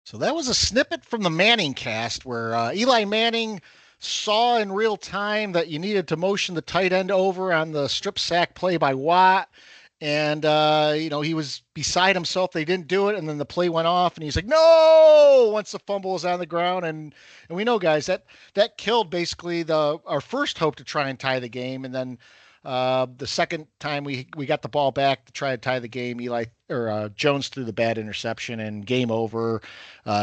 So that was a snippet from the Manning cast where Eli Manning saw in real time that you needed to motion the tight end over on the strip sack play by Watt. And, he was beside himself. They didn't do it. And then the play went off and he's like, no, once the fumble was on the ground. And we know, guys, that killed basically our first hope to try and tie the game. And then the second time we got the ball back to try to tie the game, Jones threw the bad interception and game over,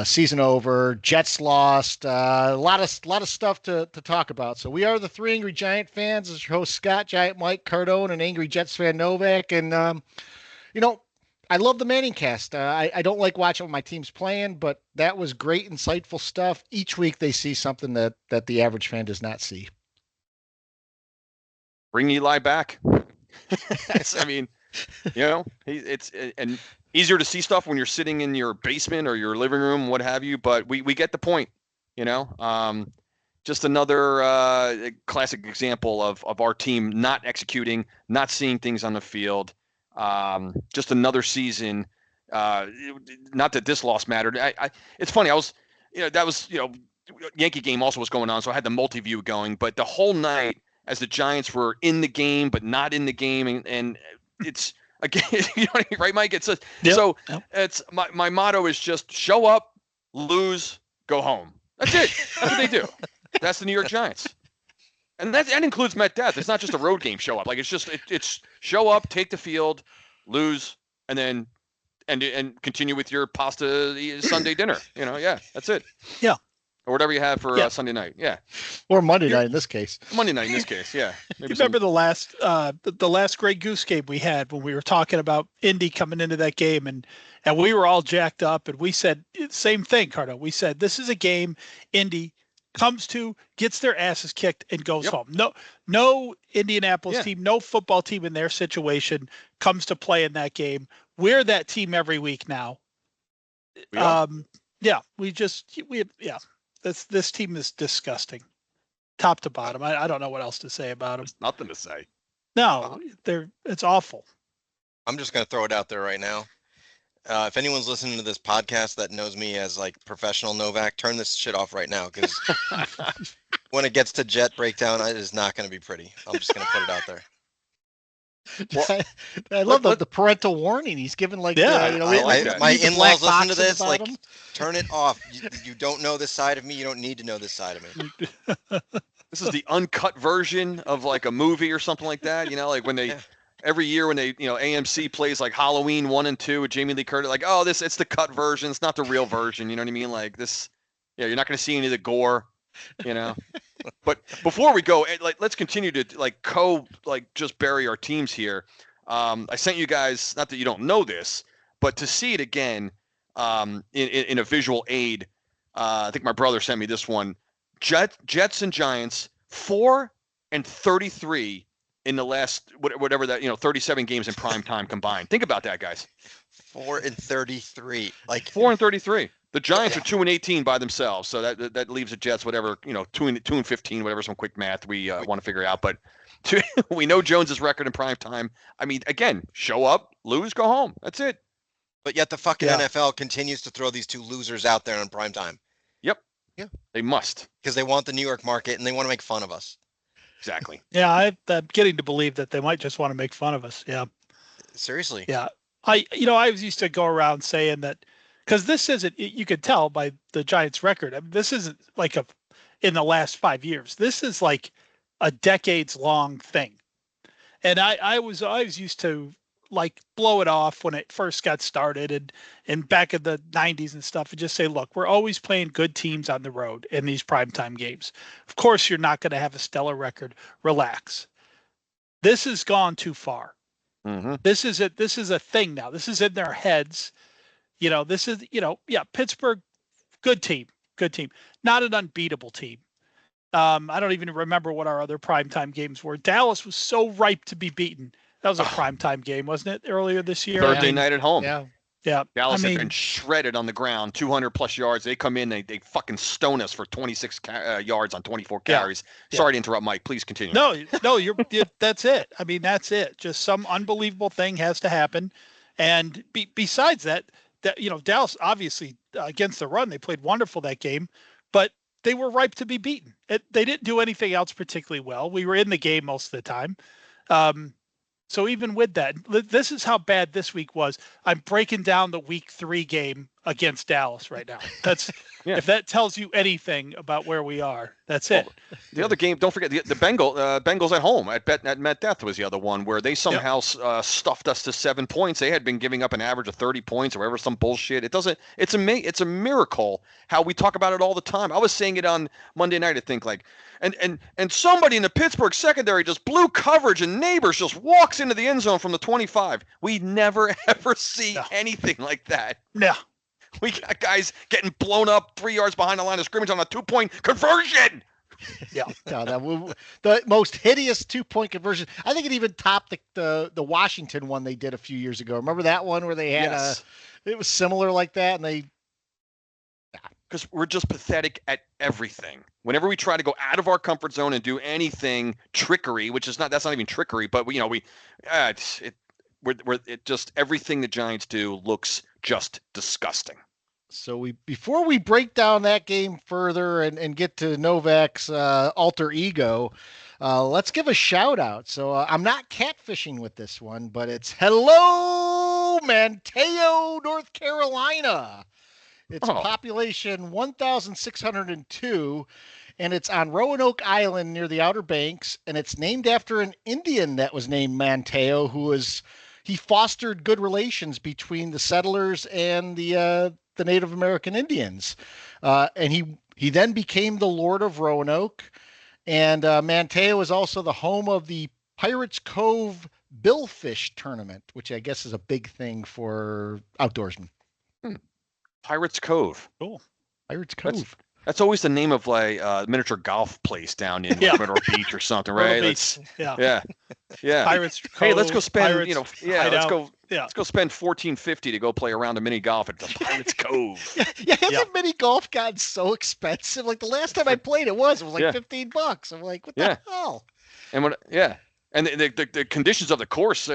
season over. Jets lost. A lot of stuff to talk about. So we are the three Angry Giant fans. This is your host Scott, Giant Mike, Cardone, and Angry Jets fan Novak. And I love the Manning cast. I don't like watching what my team's playing, but that was great, insightful stuff. Each week they see something that the average fan does not see. Bring Eli back. I mean, it's and easier to see stuff when you're sitting in your basement or your living room, what have you. But we get the point, Just another classic example of our team not executing, not seeing things on the field. Just another season. Not that this loss mattered. It's funny. Yankee game also was going on, so I had the multi-view going. But the whole night, as the Giants were in the game but not in the game, and it's again, right, Mike? It's it's my motto is just show up, lose, go home. That's it. That's what they do. That's the New York Giants, and that includes Met Death. It's not just a road game. Show up, like it's show up, take the field, lose, and then and continue with your pasta Sunday dinner. That's it. Yeah. Or whatever you have for Sunday night, or Monday night in this case. Monday night in this case, yeah. Maybe remember the last Grey Goose game we had when we were talking about Indy coming into that game, and we were all jacked up, and we said same thing, Cardo. We said this is a game Indy comes to, gets their asses kicked, and goes home. No Indianapolis team, no football team in their situation comes to play in that game. We're that team every week now. This team is disgusting, top to bottom. I don't know what else to say about them. There's nothing to say. No, it's awful. I'm just going to throw it out there right now. If anyone's listening to this podcast that knows me as like professional Novak, turn this shit off right now, because when it gets to Jet breakdown, it is not going to be pretty. I'm just going to put it out there. Well, I love the parental warning he's given. Like, my in-laws listen to this. Like, turn it off. You don't know this side of me. You don't need to know this side of me. This is the uncut version of like a movie or something like that. Like when they every year when they AMC plays like Halloween 1 and 2 with Jamie Lee Curtis. Like, oh, it's the cut version. It's not the real version. You know what I mean? Like this. Yeah, you're not going to see any of the gore. But before we go, let's continue to just bury our teams here. I sent you guys, not that you don't know this, but to see it again in a visual aid. I think my brother sent me this one. Jets and Giants 4-33 in the last whatever that 37 games in prime time combined. Think about that, guys. 4-33, like 4-33. The Giants are 2-18 by themselves, so that leaves the Jets 2-15, whatever. Some quick math we want to figure out. But we know Jones's record in prime time. I mean, again, show up, lose, go home. That's it. But yet the fucking NFL continues to throw these two losers out there on prime time. Yep. Yeah. They must, because they want the New York market and they want to make fun of us. Exactly. Yeah, I'm getting to believe that they might just want to make fun of us. Yeah. Seriously. Yeah. I used to go around saying that. Because this isn't, you could tell by the Giants' record. I mean, this isn't like in the last 5 years. This is like a decades-long thing. And I was always used to like blow it off when it first got started and back in the 90s and stuff, and just say, look, we're always playing good teams on the road in these primetime games. Of course, you're not going to have a stellar record. Relax. This has gone too far. Mm-hmm. This is a thing now. This is in their heads. This is, Pittsburgh, good team, not an unbeatable team. I don't even remember what our other primetime games were. Dallas was so ripe to be beaten. That was a primetime game, wasn't it, earlier this year? Thursday night at home. Yeah. Dallas had been shredded on the ground, 200 plus yards. They come in, they fucking stone us for 26 yards on 24 carries. Yeah. Sorry to interrupt, Mike. Please continue. No, that's it. I mean, that's it. Just some unbelievable thing has to happen. And besides that, Dallas obviously against the run, they played wonderful that game, but they were ripe to be beaten. They didn't do anything else particularly well. We were in the game most of the time. So even with that, this is how bad this week was. I'm breaking down the week 3 game against Dallas right now. That's if that tells you anything about where we are, that's it. The other game, don't forget the Bengals at home at MetDeath was the other one where they somehow stuffed us to 7 points. They had been giving up an average of 30 points or whatever, some bullshit. It's a miracle how we talk about it all the time. I was saying it on Monday night, I think, and somebody in the Pittsburgh secondary just blew coverage and Neighbors just walks into the end zone from the 25. We never ever see anything like that. No. We got guys getting blown up 3 yards behind the line of scrimmage on a 2-point conversion. Yeah, no, the most hideous 2-point conversion. I think it even topped the Washington one they did a few years ago. Remember that one where they had it was similar like that, and they. Because we're just pathetic at everything. Whenever we try to go out of our comfort zone and do anything trickery, that's not even trickery, but it just everything the Giants do looks just disgusting. So before we break down that game further and get to Novak's alter ego, let's give a shout out. So I'm not catfishing with this one, but it's hello Manteo, North Carolina. It's population 1,602, and it's on Roanoke Island near the Outer Banks, and it's named after an Indian that was named Manteo, he fostered good relations between the settlers and the Native American Indians, and he then became the Lord of Roanoke. And Manteo is also the home of the Pirates Cove Billfish Tournament, which I guess is a big thing for outdoorsmen. Pirates Cove. Cool. Pirates Cove. That's always the name of a miniature golf place down in Myrtle Beach or something, right? Yeah. Pirates Cove. Hey, let's go spend Let's go spend $14.50 to go play around a mini golf at the Pirates Cove. Hasn't mini golf gotten so expensive? Like the last time I played, it was like $15. I'm like, what the hell? And and the conditions of the course,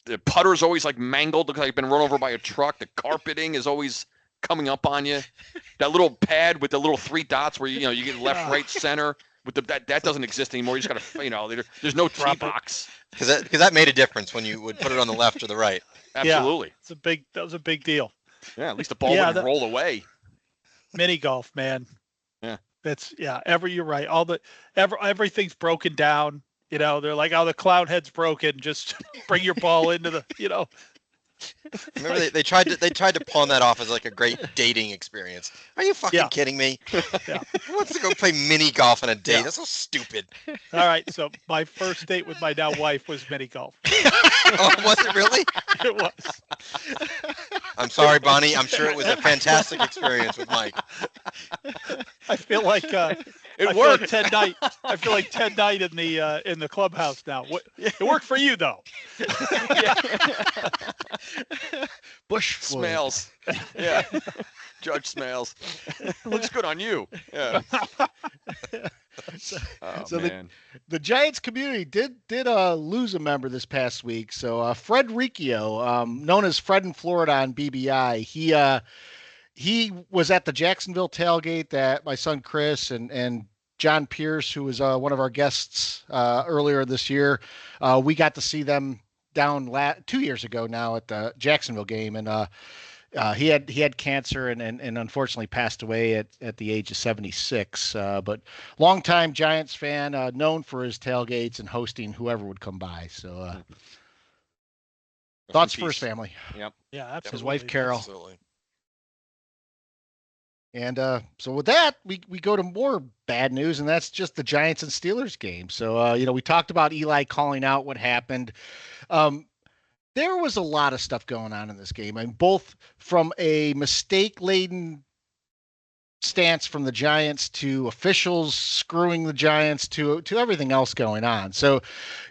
the putter's always like mangled, looks like it's been run over by a truck. The carpeting is always coming up on you. That little pad with the little 3 dots where you get left, right, center. With that doesn't exist anymore. You just gotta there's no tee box. Because that made a difference when you would put it on the left or the right. Absolutely. That was a big deal. Yeah, at least the ball wouldn't roll away. Mini golf, man. Yeah. That's you're right. Everything's broken down. They're like, the clown head's broken. Just bring your ball into the, Remember they tried to pawn that off as like a great dating experience. Are you fucking kidding me? Who wants to go play mini golf on a date? That's so stupid. All right, so my first date with my now wife was mini golf. Oh, was it really? It was. I'm sorry, Bonnie. I'm sure it was a fantastic experience with Mike. I feel like it worked. I feel like Ted Knight in the clubhouse now. It worked for you though. Bush Smales. Yeah. Judge Smales. Looks good on you. Yeah. The Giants community did lose a member this past week. So Fred Riccio, known as Fred in Florida on BBI, he was at the Jacksonville tailgate that my son Chris and John Pierce, who was one of our guests earlier this year, we got to see them down 2 years ago now at the Jacksonville game, and he had cancer and unfortunately passed away at the age of 76. But longtime Giants fan, known for his tailgates and hosting whoever would come by. So thoughts for his family. Yep. Yeah, absolutely. His wife Carol. Absolutely. And so with that, we go to more bad news, and that's just the Giants and Steelers game. So, we talked about Eli calling out what happened. There was a lot of stuff going on in this game, and both from a mistake-laden stance from the Giants to officials screwing the Giants to everything else going on. So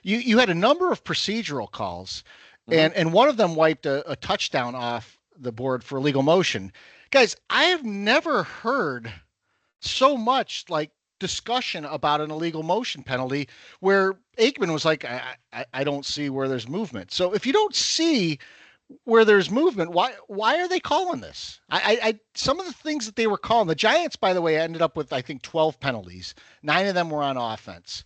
you had a number of procedural calls, and one of them wiped a touchdown off the board for illegal motion. Guys, I have never heard so much like discussion about an illegal motion penalty where Aikman was like, I don't see where there's movement. So if you don't see where there's movement, why are they calling this? I some of the things that they were calling, the Giants, by the way, ended up with I think 12 penalties. 9 of them were on offense.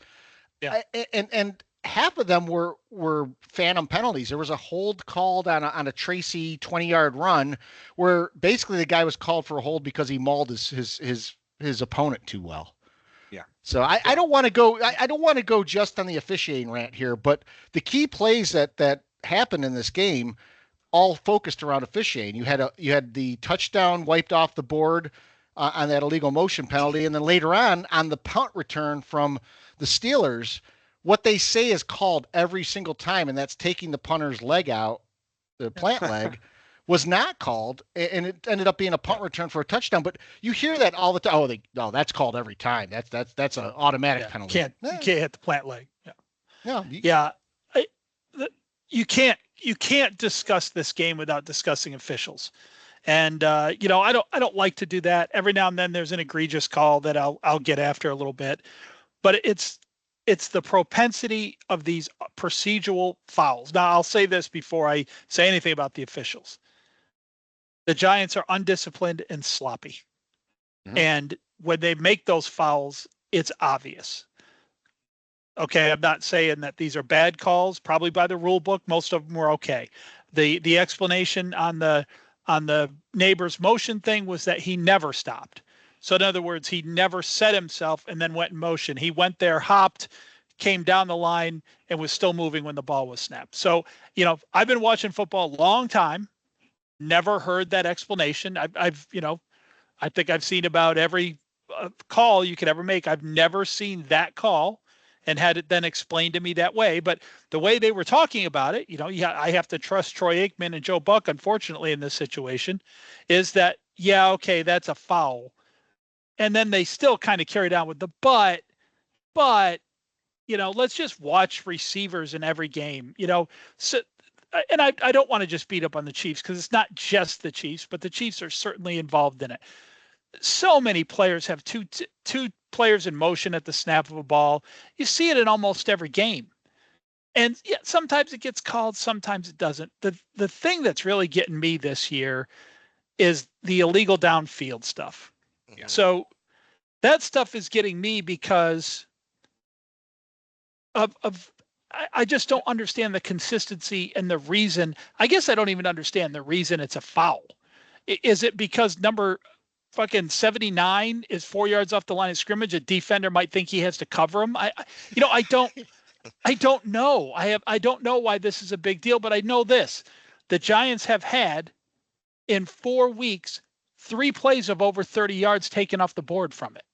Yeah. And half of them were phantom penalties. There was a hold called on a Tracy 20-yard run where basically the guy was called for a hold because he mauled his opponent too well. Yeah. So I don't want to go. I don't want to go just on the officiating rant here, but the key plays that happened in this game all focused around officiating. You had the touchdown wiped off the board on that illegal motion penalty, and then later on the punt return from the Steelers, what they say is called every single time, and that's taking the punter's leg out, the plant leg. Was not called, and it ended up being a punt return for a touchdown. But you hear that all the time. Oh, that's called every time. That's an automatic penalty. You can't hit the plant leg. Yeah. You can't discuss this game without discussing officials. And I don't like to do that. Every now and then there's an egregious call that I'll get after a little bit, but it's the propensity of these procedural fouls. Now I'll say this before I say anything about the officials. The Giants are undisciplined and sloppy. Mm-hmm. And when they make those fouls, it's obvious. Okay, I'm not saying that these are bad calls. Probably by the rule book, most of them were okay. The explanation on the neighbor's motion thing was that he never stopped. So in other words, he never set himself and then went in motion. He went there, hopped, came down the line, and was still moving when the ball was snapped. So, I've been watching football a long time. Never heard that explanation. I think I've seen about every call you could ever make. I've never seen that call and had it then explained to me that way. But the way they were talking about it, I have to trust Troy Aikman and Joe Buck, unfortunately, in this situation, is that, okay, that's a foul. And then they still kind of carried on with the but, let's just watch receivers in every game, so. And I don't want to just beat up on the Chiefs because it's not just the Chiefs, but the Chiefs are certainly involved in it. So many players have two players in motion at the snap of a ball. You see it in almost every game. And sometimes it gets called, sometimes it doesn't. The thing that's really getting me this year is the illegal downfield stuff. Yeah. So that stuff is getting me because I just don't understand the consistency and the reason. I guess I don't even understand the reason it's a foul. Is it because number fucking 79 is 4 yards off the line of scrimmage? A defender might think he has to cover him. I don't know. I don't know why this is a big deal, but I know this. The Giants have had in 4 weeks 3 plays of over 30 yards taken off the board from it.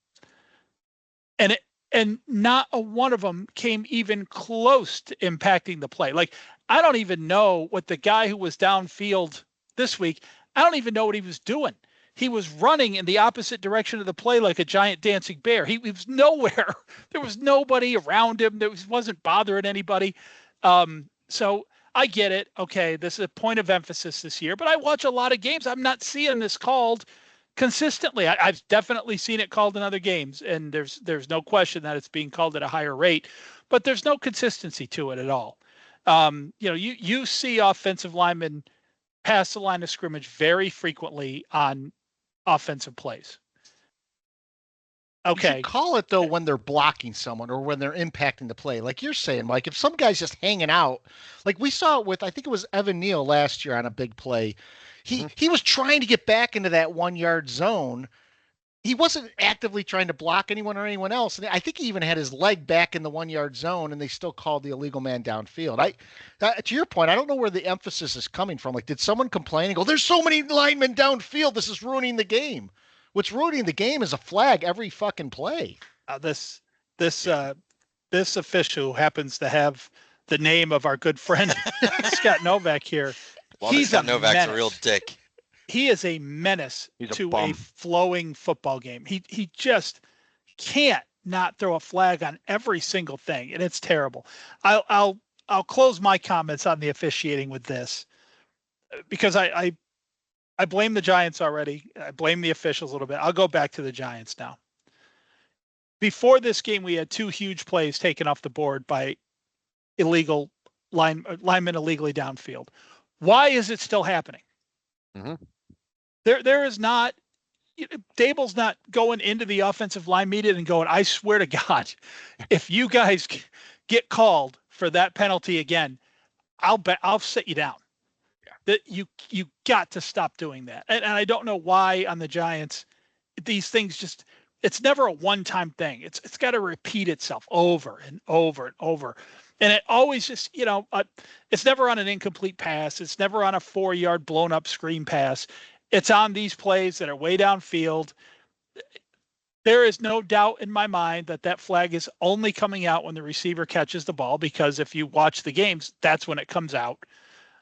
And not a one of them came even close to impacting the play. Like, I don't even know what the guy who was downfield this week, I don't even know what he was doing. He was running in the opposite direction of the play like a giant dancing bear. He was nowhere. There was nobody around him. Wasn't bothering anybody. So I get it. Okay, this is a point of emphasis this year. But I watch a lot of games. I'm not seeing this called consistently. I've definitely seen it called in other games, and there's no question that it's being called at a higher rate, but there's no consistency to it at all. You see offensive linemen pass the line of scrimmage very frequently on offensive plays. Okay. You should call it though when they're blocking someone or when they're impacting the play. Like you're saying, Mike, if some guy's just hanging out, like we saw it with, I think it was Evan Neal last year on a big play. He was trying to get back into that 1 yard zone. He wasn't actively trying to block anyone or anyone else. And I think he even had his leg back in the 1 yard zone, and they still called the illegal man downfield. To your point, I don't know where the emphasis is coming from. Like, did someone complain and go, there's so many linemen downfield, this is ruining the game? What's ruining the game is a flag every fucking play. This official happens to have the name of our good friend Scott Novak here. Well, Scott Novak's a real dick. He is a menace to a flowing football game. He just can't not throw a flag on every single thing, and it's terrible. I'll close my comments on the officiating with this, because I blame the Giants already. I blame the officials a little bit. I'll go back to the Giants now. Before this game, we had 2 huge plays taken off the board by illegal linemen illegally downfield. Why is it still happening? Mm-hmm. There is not. Dable's not going into the offensive line meeting and going, I swear to God, if you guys get called for that penalty again, I'll sit you down. Yeah. That you got to stop doing that. And I don't know why on the Giants, these things just, it's never a one-time thing. It's got to repeat itself over and over and over. And it always just, it's never on an incomplete pass. It's never on a 4-yard blown up screen pass. It's on these plays that are way downfield. There is no doubt in my mind that flag is only coming out when the receiver catches the ball, because if you watch the games, that's when it comes out.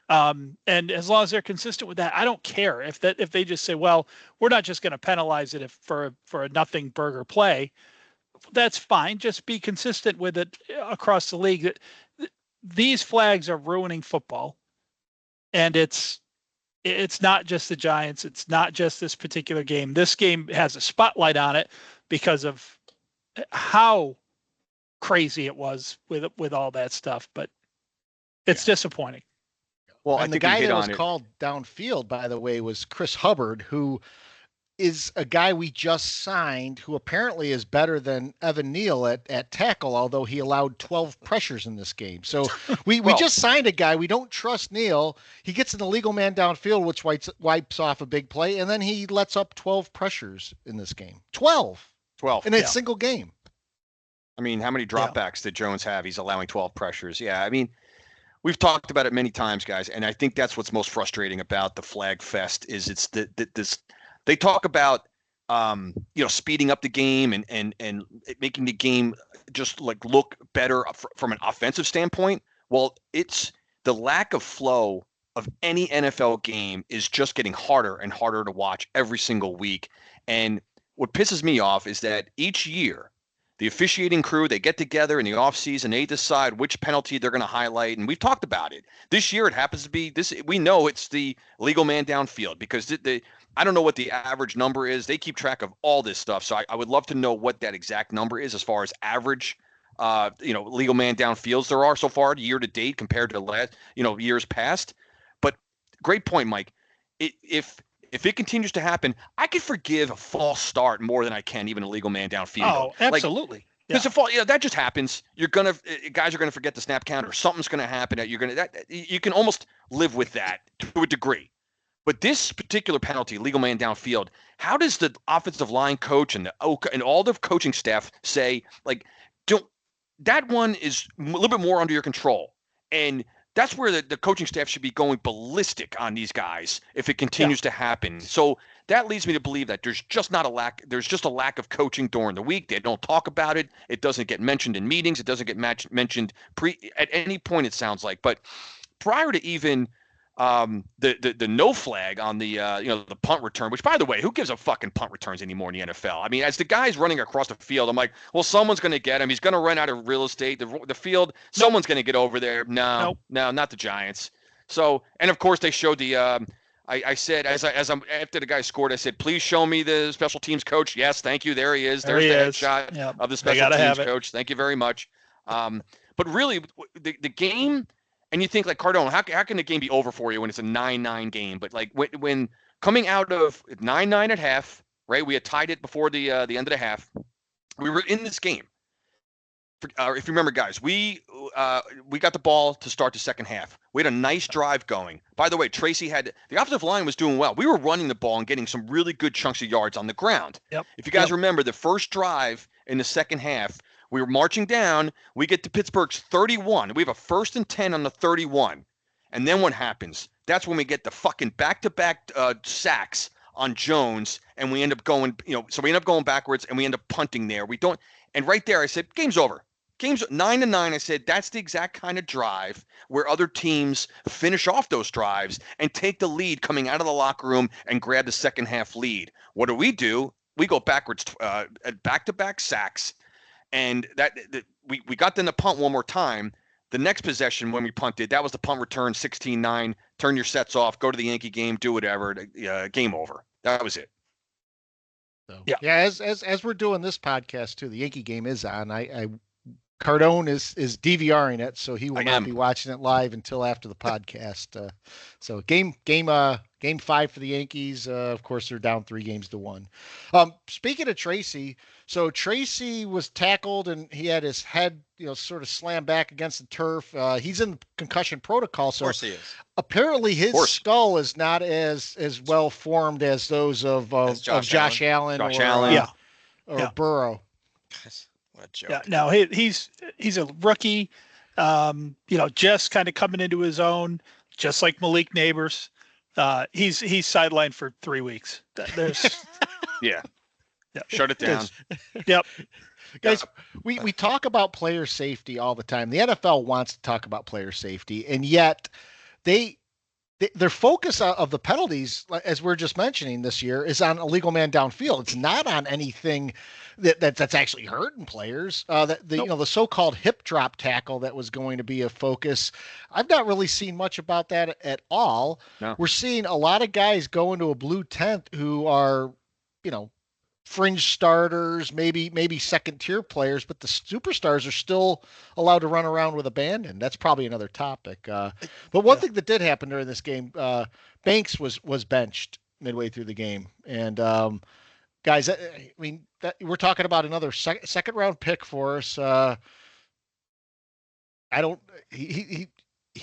And as long as they're consistent with that, I don't care if they just say, well, we're not just going to penalize it for a nothing burger play. That's fine. Just be consistent with it across the league. These flags are ruining football, and it's not just the Giants. It's not just this particular game. This game has a spotlight on it because of how crazy it was with all that stuff. But it's disappointing. Well, and the guy that was called downfield, by the way, was Chris Hubbard, who is a guy we just signed, who apparently is better than Evan Neal at tackle, although he allowed 12 pressures in this game. So we just signed a guy. We don't trust Neal. He gets an illegal man downfield, which wipes off a big play, and then he lets up 12 pressures in this game. 12 in a single game. I mean, how many dropbacks did Jones have? He's allowing 12 pressures. Yeah, I mean, we've talked about it many times, guys, and I think that's what's most frustrating about the flag fest is it's this. They talk about, speeding up the game and making the game just like look better from an offensive standpoint. Well, it's the lack of flow of any NFL game is just getting harder and harder to watch every single week. And what pisses me off is that each year, the officiating crew, they get together in the offseason, they decide which penalty they're going to highlight. And we've talked about it. This year, it happens to be this. We know it's the legal man downfield because I don't know what the average number is. They keep track of all this stuff. So I would love to know what that exact number is as far as average, legal man downfields there are so far year to date compared to years past. But great point, Mike. If it continues to happen, I could forgive a false start more than I can even a legal man downfield. Oh, absolutely. Because that just happens. Guys are gonna forget the snap count, or something's gonna happen that you can almost live with that to a degree. But this particular penalty, legal man downfield, how does the offensive line coach and all the coaching staff say, that one is a little bit more under your control? And that's where the coaching staff should be going ballistic on these guys if it continues to happen. So that leads me to believe that there's just a lack of coaching during the week. They don't talk about it. It doesn't get mentioned in meetings. It doesn't get mentioned at any point, it sounds like. But prior to even the no flag on the the punt return, which, by the way, who gives a fucking punt returns anymore in the NFL? I mean, as the guy's running across the field, I'm like, well, someone's going to get him. He's going to run out of real estate. The field, someone's going to get over there. No, not the Giants. So, and of course they showed the I said after the guy scored, I said, please show me the special teams coach. Yes, thank you. There he is. There's the headshot of the special teams coach. Thank you very much. But really, the game. And you think, like, Cardone, how can the game be over for you when it's a 9-9 game? But like when coming out of 9-9 at half, right? We had tied it before the end of the half. We were in this game. If you remember, guys, we got the ball to start the second half. We had a nice drive going. By the way, Tracy the offensive line was doing well. We were running the ball and getting some really good chunks of yards on the ground. Yep. If you guys remember, the first drive in the second half, we were marching down. We get to Pittsburgh's 31. We have a 1st and 10 on the 31. And then what happens? That's when we get the fucking back-to-back sacks on Jones, and we end up going, so we end up going backwards, and we end up punting there. And right there, I said, game's over. Game's 9-9. I said, that's the exact kind of drive where other teams finish off those drives and take the lead coming out of the locker room and grab the second half lead. What do? We go backwards at back-to-back sacks. And we got them to punt one more time. The next possession when we punted, that was the punt return, 16-9. Turn your sets off, go to the Yankee game, do whatever. Game over. That was it. So, as we're doing this podcast too, the Yankee game is on. I Cardone is DVRing it, so he will I not am. be watching it live until after the podcast. So game 5 for the Yankees. Of course, they're down 3-1. Speaking of Tracy, so Tracy was tackled and he had his head, sort of slammed back against the turf. He's in concussion protocol, Of so course he is. apparently his course. skull is not as well formed as those of As Josh Allen Josh or Allen. Yeah. or Yeah. Burrow. Guys, what a joke. Yeah, no, he's a rookie, just kind of coming into his own, just like Malik Neighbors. He's sidelined for 3 weeks. There's Yeah. yeah, Shut it down. Yep. Guys, we talk about player safety all the time. The NFL wants to talk about player safety, and yet their focus of the penalties, as we're just mentioning this year, is on illegal man downfield. It's not on anything that's actually hurting players. The so-called hip drop tackle that was going to be a focus. I've not really seen much about that at all. No. We're seeing a lot of guys go into a blue tent who are, fringe starters, maybe second tier players, but the superstars are still allowed to run around with abandon. That's probably another topic. But one thing that did happen during this game, Banks was benched midway through the game, and guys, we're talking about another second round pick for us. He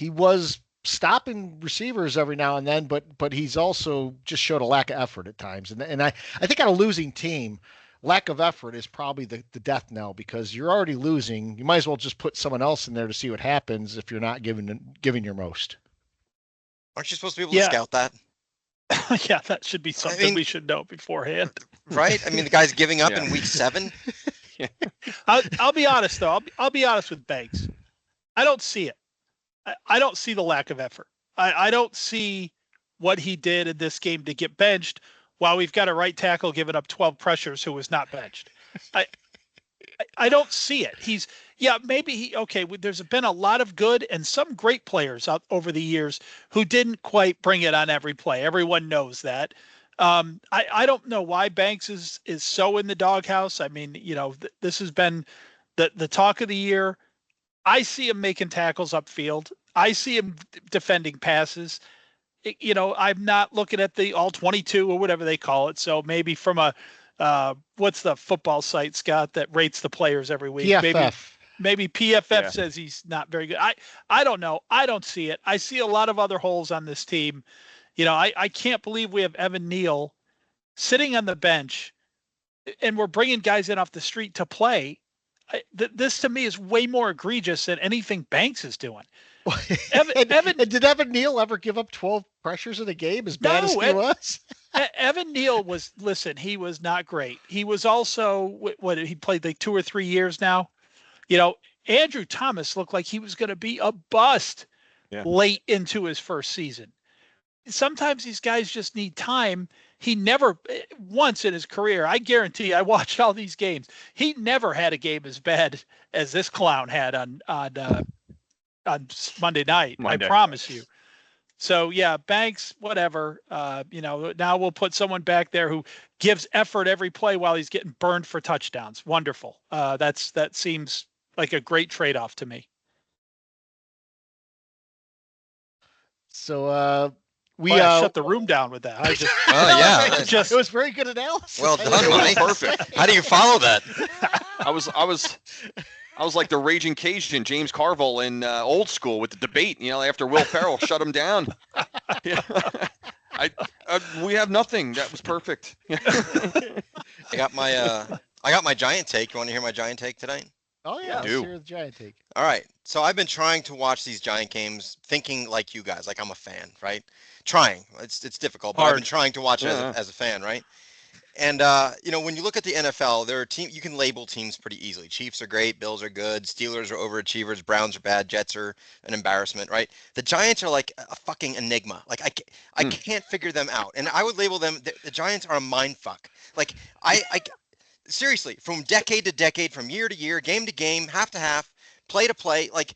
was stopping receivers every now and then, but he's also just showed a lack of effort at times. And I think on a losing team, lack of effort is probably the death knell, because you're already losing. You might as well just put someone else in there to see what happens if you're not giving your most. Aren't you supposed to be able to scout that? Yeah, that should be something we should know beforehand. Right? I mean, the guy's giving up in week 7. I'll be honest, though. I'll be honest with Banks. I don't see it. I don't see the lack of effort. I don't see what he did in this game to get benched while we've got a right tackle giving up 12 pressures who was not benched. I don't see it. There's been a lot of good and some great players out over the years who didn't quite bring it on every play. Everyone knows that. I don't know why Banks is so in the doghouse. I mean, this has been the talk of the year. I see him making tackles upfield. I see him defending passes. I'm not looking at the all 22 or whatever they call it. So maybe from what's the football site, Scott, that rates the players every week? PFF. Maybe PFF says he's not very good. I don't know. I don't see it. I see a lot of other holes on this team. I can't believe we have Evan Neal sitting on the bench and we're bringing guys in off the street to play. This to me is way more egregious than anything Banks is doing. Did Evan Neal ever give up 12 pressures in a game as bad as he was? Evan Neal he was not great. He was also, he played like 2 or 3 years now. Andrew Thomas looked like he was going to be a bust late into his first season. Sometimes these guys just need time. He never once in his career, I guarantee, I watched all these games. He never had a game as bad as this clown had on Monday night. I promise you. So yeah, Banks, whatever. Now we'll put someone back there who gives effort every play while he's getting burned for touchdowns. Wonderful. That seems like a great trade-off to me. So we shut the room down with that. I just, it was very good analysis. Well done, Mike. Perfect. How do you follow that? I was like the raging Cajun, James Carville in Old School with the debate. After Will Ferrell shut him down. Yeah. We have nothing. That was perfect. I got my giant take. You want to hear my giant take tonight? Oh yeah, let's hear the giant take. All right. So I've been trying to watch these giant games, thinking like you guys, like I'm a fan, right? Trying. It's difficult, but I've been trying to watch it as a fan, right? And when you look at the NFL, there are you can label teams pretty easily. Chiefs are great, Bills are good, Steelers are overachievers, Browns are bad, Jets are an embarrassment, right? The Giants are like a fucking enigma. Like I can't figure them out, and I would label them. The Giants are a mind fuck. Like I seriously, from decade to decade, from year to year, game to game, half to half, play to play, like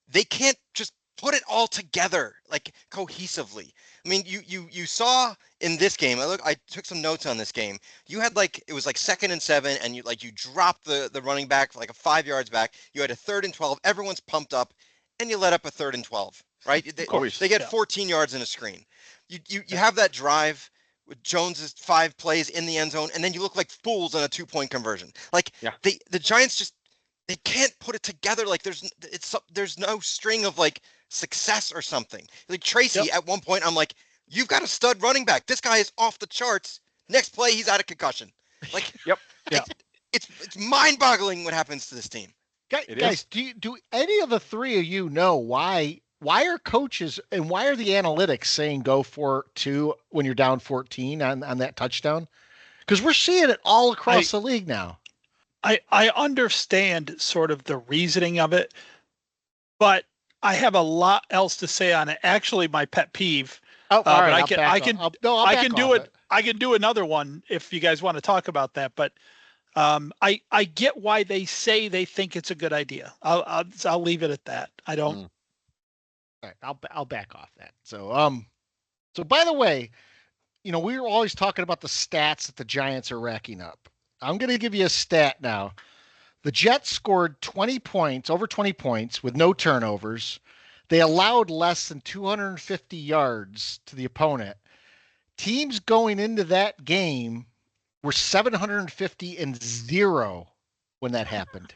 they can't just put it all together like cohesively. I mean, you saw in this game. I took some notes on this game. You had it was 2nd and 7, and you dropped the running back for 5 yards back. You had a 3rd and 12. Everyone's pumped up, and you let up a 3rd and 12. Right? They get 14 yards in a screen. You have that drive with Jones's 5 plays in the end zone, and then you look like fools on a 2-point conversion. The Giants they can't put it together. There's no string of success or something. Tracy, at one point, I'm like, you've got a stud running back. This guy is off the charts. Next play, he's out of concussion. Yep. Yeah. It's mind-boggling what happens to this team. Guys, do any of the three of you know why are coaches and why are the analytics saying go for 2 when you're down 14 on that touchdown? Because we're seeing it all across the league now. I understand sort of the reasoning of it, but I have a lot else to say on it. Actually, my pet peeve. Oh, all right. I can do another one if you guys want to talk about that. But I get why they say they think it's a good idea. I'll leave it at that. I don't. All right, I'll back off that. So by the way, we were always talking about the stats that the Giants are racking up. I'm going to give you a stat now. The Jets scored 20 points, over 20 points with no turnovers. They allowed less than 250 yards to the opponent. Teams going into that game were 750-0 when that happened.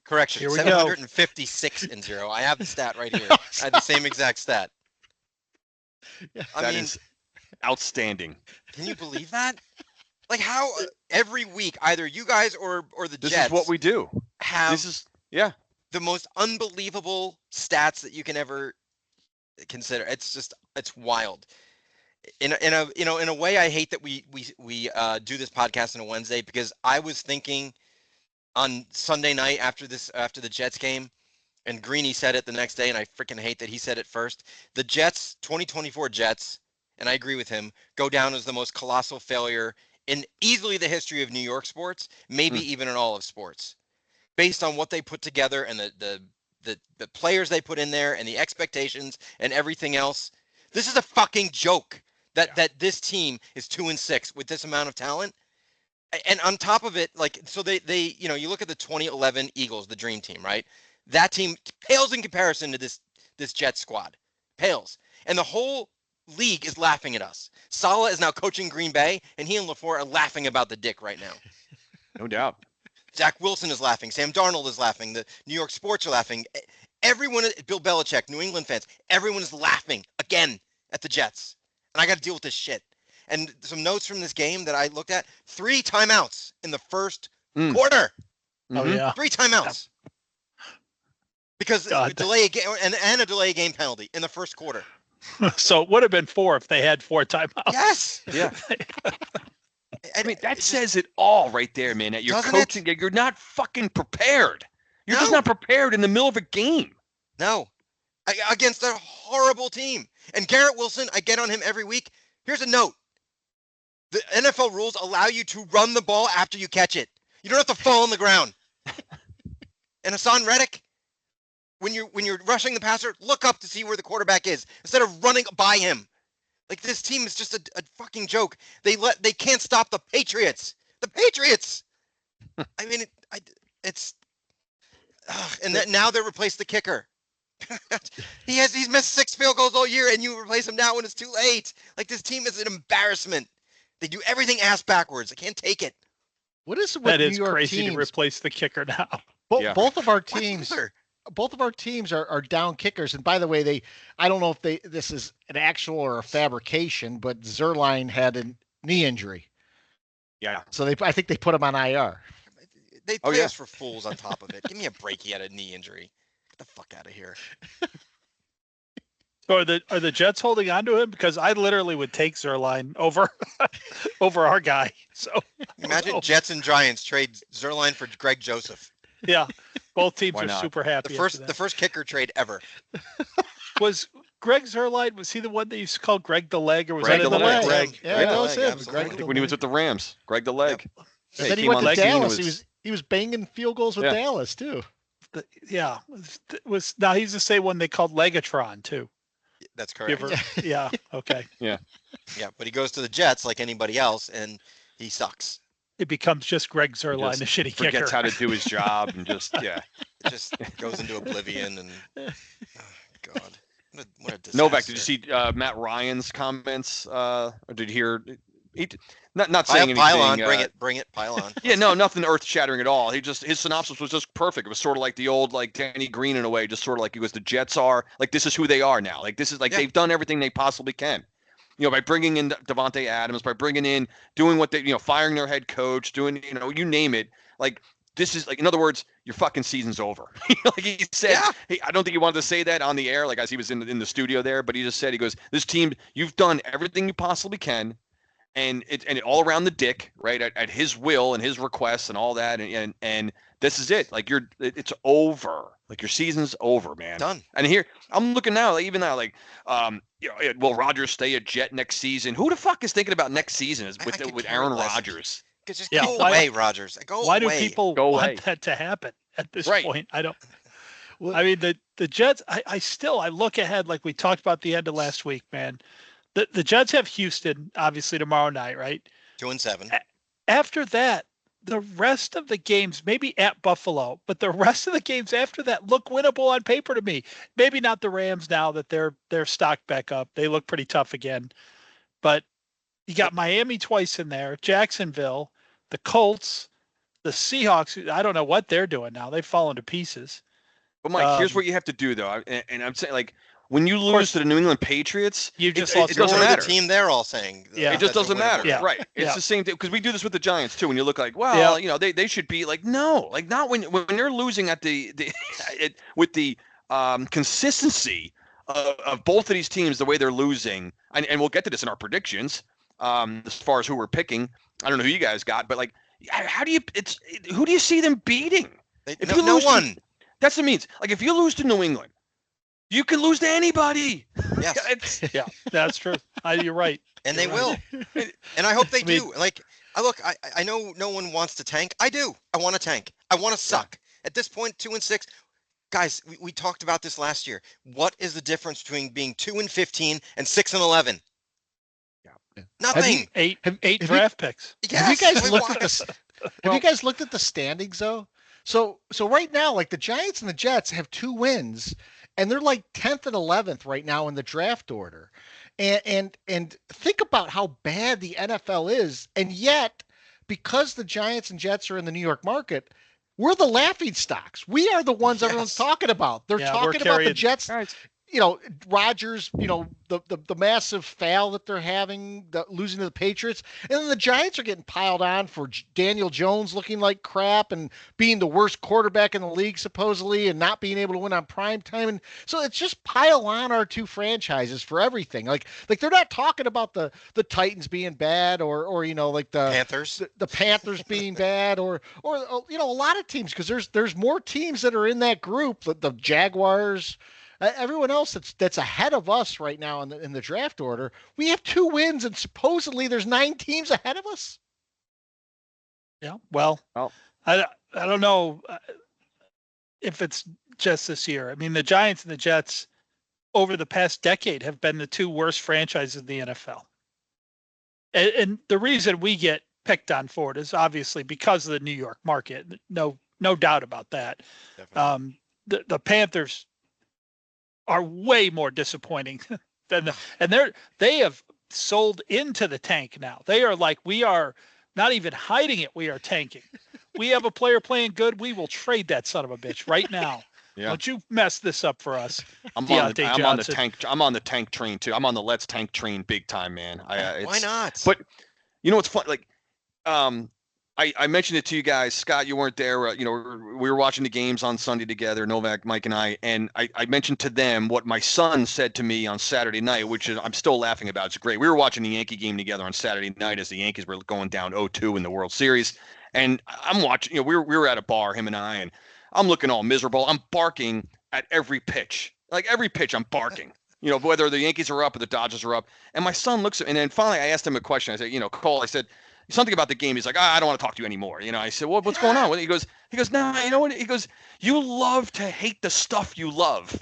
Correction, 756-0. I have the stat right here. I had the same exact stat. Yeah, that is outstanding. Can you believe that? How every week, either you guys or the Jets. This is what we do. The most unbelievable stats that you can ever consider. It's wild. In a way, I hate that we do this podcast on a Wednesday, because I was thinking on Sunday night after the Jets game, and Greeny said it the next day, and I freaking hate that he said it first. The Jets, 2024 Jets, and I agree with him, go down as the most colossal failure in easily the history of New York sports, maybe even in all of sports, based on what they put together and the players they put in there and the expectations and everything else. This is a fucking joke that this team is 2-6 with this amount of talent. And on top of it, so they you look at the 2011 Eagles, the dream team, right? That team pales in comparison to this Jets squad. Pales. And the whole league is laughing at us. Saleh is now coaching Green Bay, and he and LaFleur are laughing about the dick right now. No doubt. Zach Wilson is laughing. Sam Darnold is laughing. The New York sports are laughing. Everyone, Bill Belichick, New England fans, everyone is laughing again at the Jets. And I got to deal with this shit. And some notes from this game that I looked at: 3 timeouts in the first quarter. Oh, yeah. 3 timeouts. Because delay a game and a delay game penalty in the first quarter. So it would have been 4 if they had 4 timeouts. Yes. Yeah. I mean, that says it all right there, man. That you're coaching, you're not fucking prepared. You're just not prepared in the middle of a game. No. Against a horrible team. And Garrett Wilson, I get on him every week. Here's a note. The NFL rules allow you to run the ball after you catch it. You don't have to fall on the ground. And Hassan Reddick, when you're rushing the passer, look up to see where the quarterback is instead of running by him. This team is just a fucking joke. They can't stop the Patriots. The Patriots. I mean, now they replaced the kicker. He's missed 6 field goals all year, and you replace him now when it's too late. This team is an embarrassment. They do everything ass backwards. I can't take it. What is it with that New is York crazy teams? To replace the kicker now. Both of our teams. Both of our teams are down kickers, and by the way, I don't know if this is an actual or a fabrication, but Zerline had a knee injury. Yeah. So I think they put him on IR. They play us for fools on top of it. Give me a break. He had a knee injury. Get the fuck out of here. So are the Jets holding on to him? Because I literally would take Zerline over our guy. So imagine Jets and Giants trade Zerline for Greg Joseph. Yeah, both teams are super happy. The first kicker trade ever. Was Greg Zerline? Was he the one that used to call Greg the Leg, or was Greg that the Leg? Greg? Yeah, that was him. I think when he was with the Rams, Greg the Leg. Yep. And then he went to Dallas. He was banging field goals with Dallas too. was now he's the same one they called Legatron too. That's You correct. ever- yeah. Okay. Yeah, but he goes to the Jets like anybody else, and he sucks. It becomes just Greg Zerline, the shitty kicker. Forgets how to do his job and just It just goes into oblivion, and oh, God, what a disaster. Novak, did you see Matt Ryan's comments? Or did you hear? Not saying anything. Pile on, bring it, pile on. Yeah, no, nothing earth shattering at all. His synopsis was just perfect. It was sort of like the old like Danny Green in a way, just sort of like he goes, the Jets are like this is who they are now. Like this is like they've done everything they possibly can. By bringing in Devontae Adams, by bringing in, doing what they, firing their head coach, doing, you name it. Like this is like, in other words, your fucking season's over. Like he said, I don't think he wanted to say that on the air, like as he was in the studio there, but he just said, he goes, this team, you've done everything you possibly can. And it all around the dick, right? At his will and his requests and all that, and this is it. Like it's over. Like your season's over, man. Done. And here I'm looking now, like, even now, like, will Rodgers stay a Jet next season? Who the fuck is thinking about next season with Aaron Rodgers? Just go away, Rodgers. Why do people want that to happen at this point? I don't. I mean, the Jets. I look ahead, like we talked about the end of last week, man. The Jets have Houston, obviously, tomorrow night, right? 2-7. After that, the rest of the games, maybe at Buffalo, but the rest of the games after that look winnable on paper to me. Maybe not the Rams now that they're stocked back up. They look pretty tough again. But you got Miami twice in there, Jacksonville, the Colts, the Seahawks. I don't know what they're doing now. They've fallen to pieces. But Mike, here's what you have to do, though, and I'm saying, like, when you lose to the New England Patriots, you just lost. It doesn't matter. The team they're all saying. It just doesn't matter. Yeah. Right. It's the same thing, because we do this with the Giants too. When you look like, well, they should be like, no, like not when they're losing at with the consistency of both of these teams, the way they're losing, and we'll get to this in our predictions as far as who we're picking. I don't know who you guys got, but like, who do you see them beating? No one. That's what it means. Like if you lose to New England, you can lose to anybody. Yes. Yeah, that's true. You're right. And they will. And I hope they do. Like, I know no one wants to tank. I do. I want to tank. I want to suck. At this point, 2-6. Guys, we talked about this last year. What is the difference between being 2-15 and 6-11? Yeah. Nothing. Eight draft picks. Yes. Have you guys looked at Have you guys looked at the standings though? So right now, like the Giants and the Jets have 2 wins, and they're like 10th and 11th right now in the draft order. And think about how bad the NFL is, and yet because the Giants and Jets are in the New York market, we're the laughing stocks. We are the ones everyone's talking about. They're talking about the Jets. Rodgers, the massive foul that they're having, losing to the Patriots. And then the Giants are getting piled on for Daniel Jones looking like crap and being the worst quarterback in the league, supposedly, and not being able to win on prime time. And so it's just pile on our 2 franchises for everything. Like they're not talking about the Titans being bad or like the Panthers, the Panthers being bad or a lot of teams, because there's more teams that are in that group, the Jaguars. Everyone else that's ahead of us right now in the draft order, we have 2 wins, and supposedly there's 9 teams ahead of us. Yeah, well, I don't know if it's just this year. I mean, the Giants and the Jets over the past decade have been the 2 worst franchises in the NFL. And the reason we get picked on for it is obviously because of the New York market. No doubt about that. The Panthers are way more disappointing than they have sold into the tank now. They are like, we are not even hiding it. We are tanking. We have a player playing good. We will trade that son of a bitch right now. Yeah. Don't you mess this up for us. I'm on the tank train too. I'm on the let's tank train big time, man. Why not? But you know what's fun? Like, I mentioned it to you guys. Scott, you weren't there. We were watching the games on Sunday together, Novak, Mike, and I. And I mentioned to them what my son said to me on Saturday night, which is I'm still laughing about. It's great. We were watching the Yankee game together on Saturday night as the Yankees were going down 0-2 in the World Series. And I'm watching. We were at a bar, him and I, and I'm looking all miserable. I'm barking at every pitch. Like every pitch, I'm barking. Whether the Yankees are up or the Dodgers are up. And my son looks at me, and then finally I asked him a question. I said, Cole, I said, something about the game. He's like, I don't want to talk to you anymore. I said, well, what's going on? He goes, no, you know what? He goes, you love to hate the stuff you love.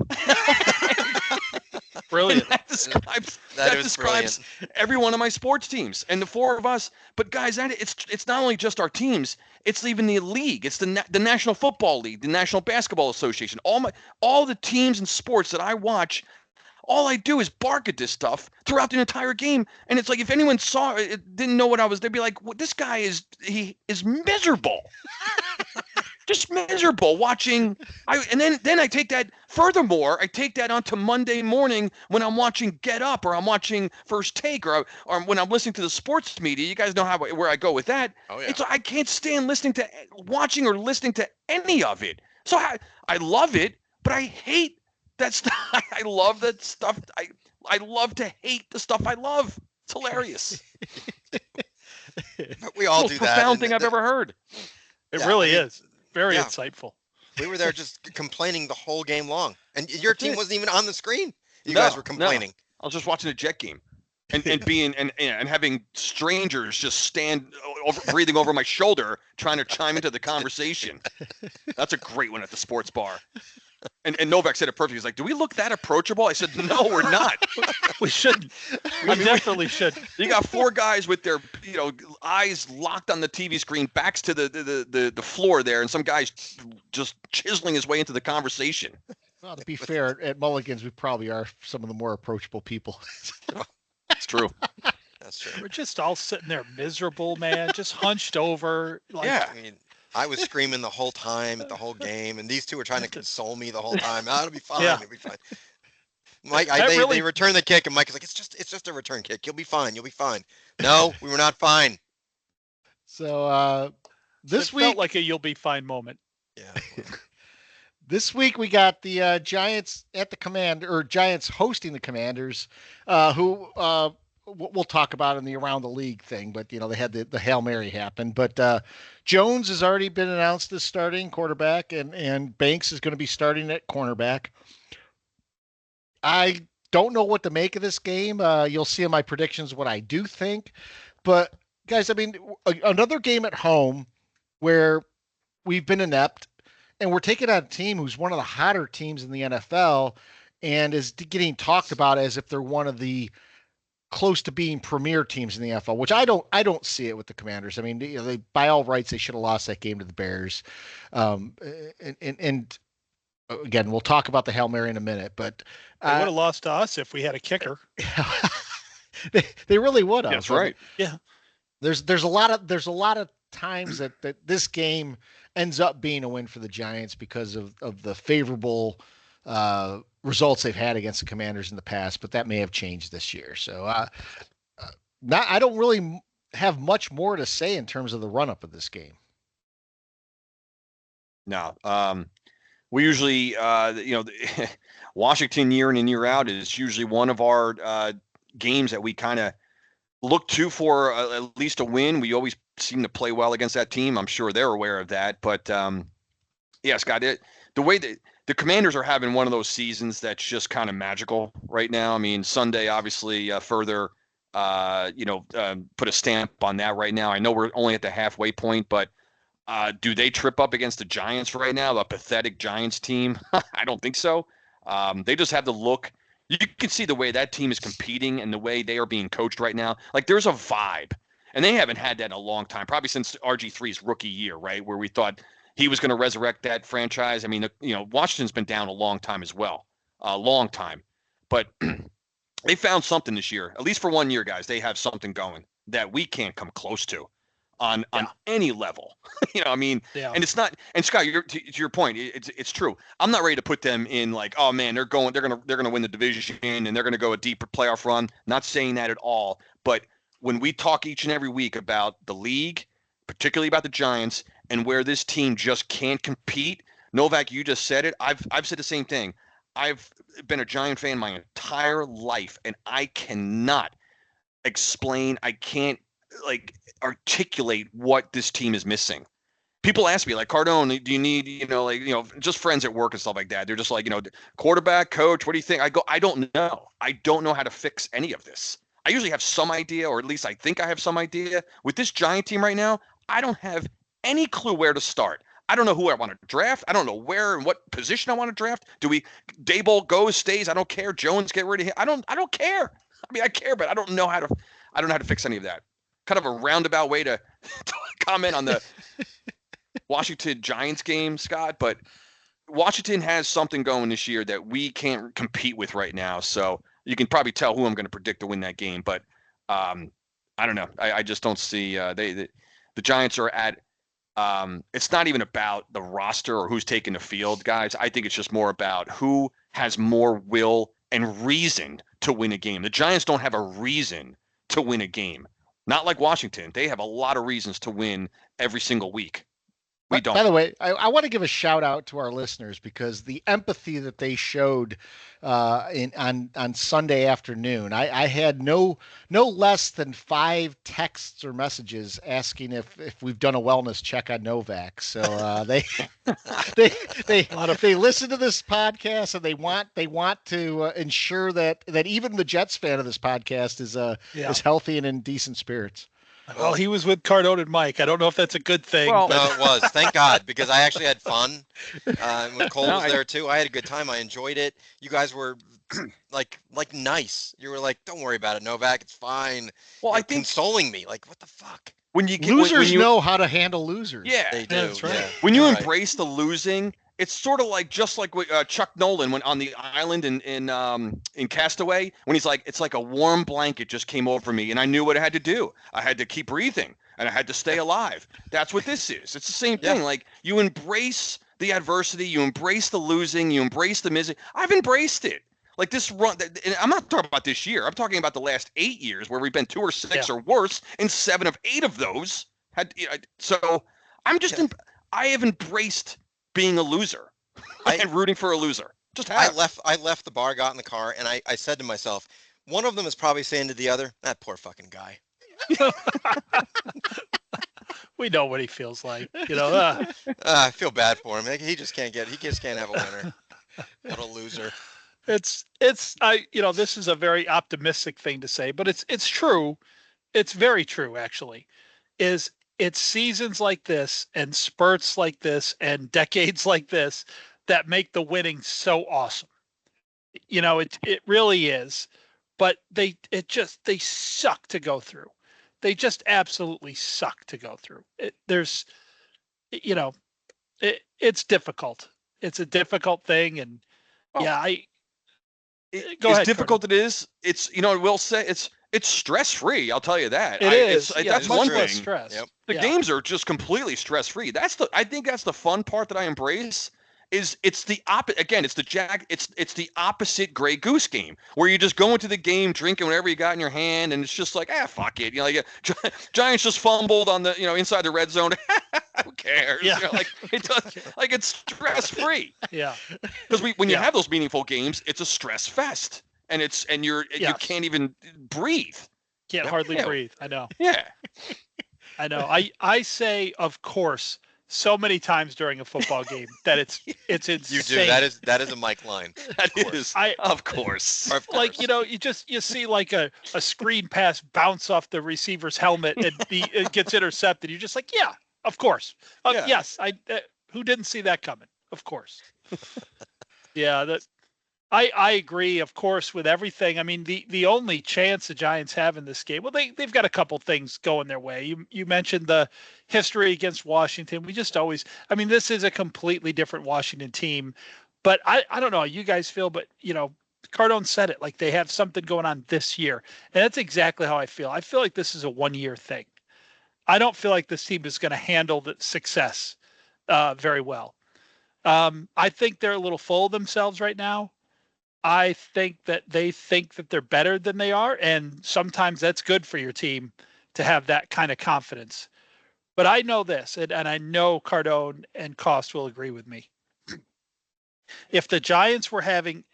Brilliant. That describes every one of my sports teams and the four of us. But guys, it's not only just our teams. It's even the league. It's the National Football League, the National Basketball Association. All the teams and sports that I watch. All I do is bark at this stuff throughout the entire game. And it's like, if anyone saw it, didn't know what I was, they'd be like, well, this guy is miserable. Just miserable watching. And then I take that, furthermore, I take that onto Monday morning when I'm watching Get Up or I'm watching First Take or when I'm listening to the sports media. You guys know where I go with that. Oh, yeah. It's I can't stand watching or listening to any of it. So I love it, but I hate that stuff. I love that stuff. I love to hate the stuff I love. It's hilarious. We all do that. Most profound thing I've ever heard. It really is. Very insightful. We were there just complaining the whole game long. And your team wasn't even on the screen. You guys were complaining. No. I was just watching a Jet game. And being and having strangers just stand breathing over my shoulder trying to chime into the conversation. That's a great one at the sports bar. And Novak said it perfectly. He's like, do we look that approachable? I said, no, we're not. We shouldn't. We definitely should. You got four guys with their eyes locked on the TV screen, backs to the floor there, and some guy's just chiseling his way into the conversation. Well, to be fair, at Mulligan's, we probably are some of the more approachable people. That's true. That's true. We're just all sitting there miserable, man, just hunched over. Yeah. I mean, I was screaming the whole time at the whole game, and these two were trying to console me the whole time. It'll be fine. It'll be fine. Mike, they return the kick, and Mike is like, it's just a return kick. You'll be fine. You'll be fine. No, we were not fine. So this week felt like a you'll be fine moment. Yeah. This week we got the Giants at the Giants hosting the Commanders, who we'll talk about in the around the league thing, but they had the Hail Mary happen. But Jones has already been announced as starting quarterback, and Banks is going to be starting at cornerback. I don't know what to make of this game. You'll see in my predictions what I do think. But guys, I mean, another game at home where we've been inept, and we're taking on a team who's one of the hotter teams in the NFL and is getting talked about as if they're one of the close to being premier teams in the NFL, which I don't see it with the Commanders. I mean, they, by all rights, they should have lost that game to the Bears. And again, we'll talk about the Hail Mary in a minute, but they would have lost to us if we had a kicker. they really would have. That's right. Yeah. There's a lot of times that this game ends up being a win for the Giants because of the favorable results they've had against the Commanders in the past, but that may have changed this year. So I don't really have much more to say in terms of the run-up of this game. No. We usually, Washington year in and year out is usually one of our games that we kind of look to for at least a win. We always seem to play well against that team. I'm sure they're aware of that. But, Scott, the way that the Commanders are having one of those seasons that's just kind of magical right now. I mean, Sunday obviously further, put a stamp on that right now. I know we're only at the halfway point, but do they trip up against the Giants right now, the pathetic Giants team? I don't think so. They just have the look. You can see the way that team is competing and the way they are being coached right now. Like, there's a vibe, and they haven't had that in a long time, probably since RG3's rookie year, right, where we thought he was going to resurrect that franchise. I mean, Washington's been down a long time as well, a long time. But they found something this year, at least for 1 year, guys. They have something going that we can't come close to on any level. And it's not. And Scott, to your point, it's true. I'm not ready to put them in like, oh man, they're gonna win the division and they're gonna go a deeper playoff run. Not saying that at all. But when we talk each and every week about the league, particularly about the Giants, and where this team just can't compete, Novak, you just said it. I've said the same thing. I've been a Giant fan my entire life, and I cannot explain. I can't articulate what this team is missing. People ask me like, Cardone, do you need, just friends at work and stuff like that. They're just like, quarterback, coach, what do you think? I go, I don't know. I don't know how to fix any of this. I usually have some idea, or at least I think I have some idea. With this Giant team right now, I don't have any clue where to start. I don't know who I want to draft. I don't know where and what position I want to draft. Dable goes, stays? I don't care. Jones, get rid of him. I don't care. I mean, I care, but I don't know how to fix any of that. Kind of a roundabout way to comment on the Washington Giants game, Scott, but Washington has something going this year that we can't compete with right now. So you can probably tell who I'm going to predict to win that game. But I don't know. I just don't see the Giants are at. It's not even about the roster or who's taking the field, guys. I think it's just more about who has more will and reason to win a game. The Giants don't have a reason to win a game. Not like Washington. They have a lot of reasons to win every single week. We don't. By the way, I want to give a shout out to our listeners because the empathy that they showed on Sunday afternoon. I had no less than 5 texts or messages asking if we've done a wellness check on Novak. So they listen to this podcast and they want to ensure that even the Jets fan of this podcast is healthy and in decent spirits. Well, he was with Cardone and Mike. I don't know if that's a good thing. Well, no, it was. Thank God, because I actually had fun. When Cole was there too, I had a good time. I enjoyed it. You guys were like nice. You were like, "Don't worry about it, Novak. It's fine." Well, I think consoling me. Like, what the fuck? Losers know how to handle losers. Yeah, they do. Yeah, that's right. Yeah. When you embrace the losing, it's sort of like just like Chuck Nolan when on the island in Castaway, when he's like, it's like a warm blanket just came over me, and I knew what I had to do. I had to keep breathing, and I had to stay alive. That's what this is. It's the same thing. Yeah. Like you embrace the adversity, you embrace the losing, you embrace the misery. I've embraced it. Like this run, and I'm not talking about this year. I'm talking about the last 8 years where we've been 2 or 6 or worse, and 7 of 8 of those had. So I'm just, I have embraced being a loser and rooting for a loser. Just have. I left the bar, got in the car, and I said to myself, one of them is probably saying to the other, "That poor fucking guy." We know what he feels like, you know. I feel bad for him. He just can't have a winner. What a loser. This is a very optimistic thing to say, but it's true. It's very true, actually. It's seasons like this and spurts like this and decades like this that make the winning so awesome. You know, it really is. But they suck to go through. They just absolutely suck to go through. It's difficult. It's a difficult thing, and go ahead. As difficult it is, it's we'll say it's stress free. I'll tell you that. It is. That's one thing. Stress. Yep. The games are just completely stress free. I think that's the fun part that I embrace. It's the opposite. Again, it's the opposite Grey Goose game where you just go into the game drinking whatever you got in your hand, and it's just like, fuck it. Giants just fumbled on the inside the red zone. Who cares? Yeah. It does. Like it's stress free. Yeah. Because when you have those meaningful games, it's a stress fest, and you can't even breathe. Can't hardly breathe. I know. Yeah. I know. I say, of course, so many times during a football game that it's insane. You do. That is a Mike line. That is. Of course. Like, you see like a screen pass bounce off the receiver's helmet and it gets intercepted. You're just like, yeah, of course. Yes. Who didn't see that coming? Of course. Yeah. I agree, of course, with everything. I mean, the only chance the Giants have in this game, well, they've got a couple things going their way. You mentioned the history against Washington. We just always, I mean, this is a completely different Washington team. But I don't know how you guys feel, but, Cardone said it, like they have something going on this year. And that's exactly how I feel. I feel like this is a one-year thing. I don't feel like this team is going to handle the success very well. I think they're a little full of themselves right now. I think that they think that they're better than they are, and sometimes that's good for your team to have that kind of confidence. But I know this, and I know Cardone and Cost will agree with me. If the Giants were having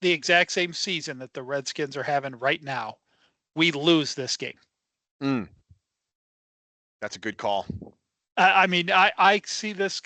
the exact same season that the Redskins are having right now, we lose this game. That's a good call. I mean, I see this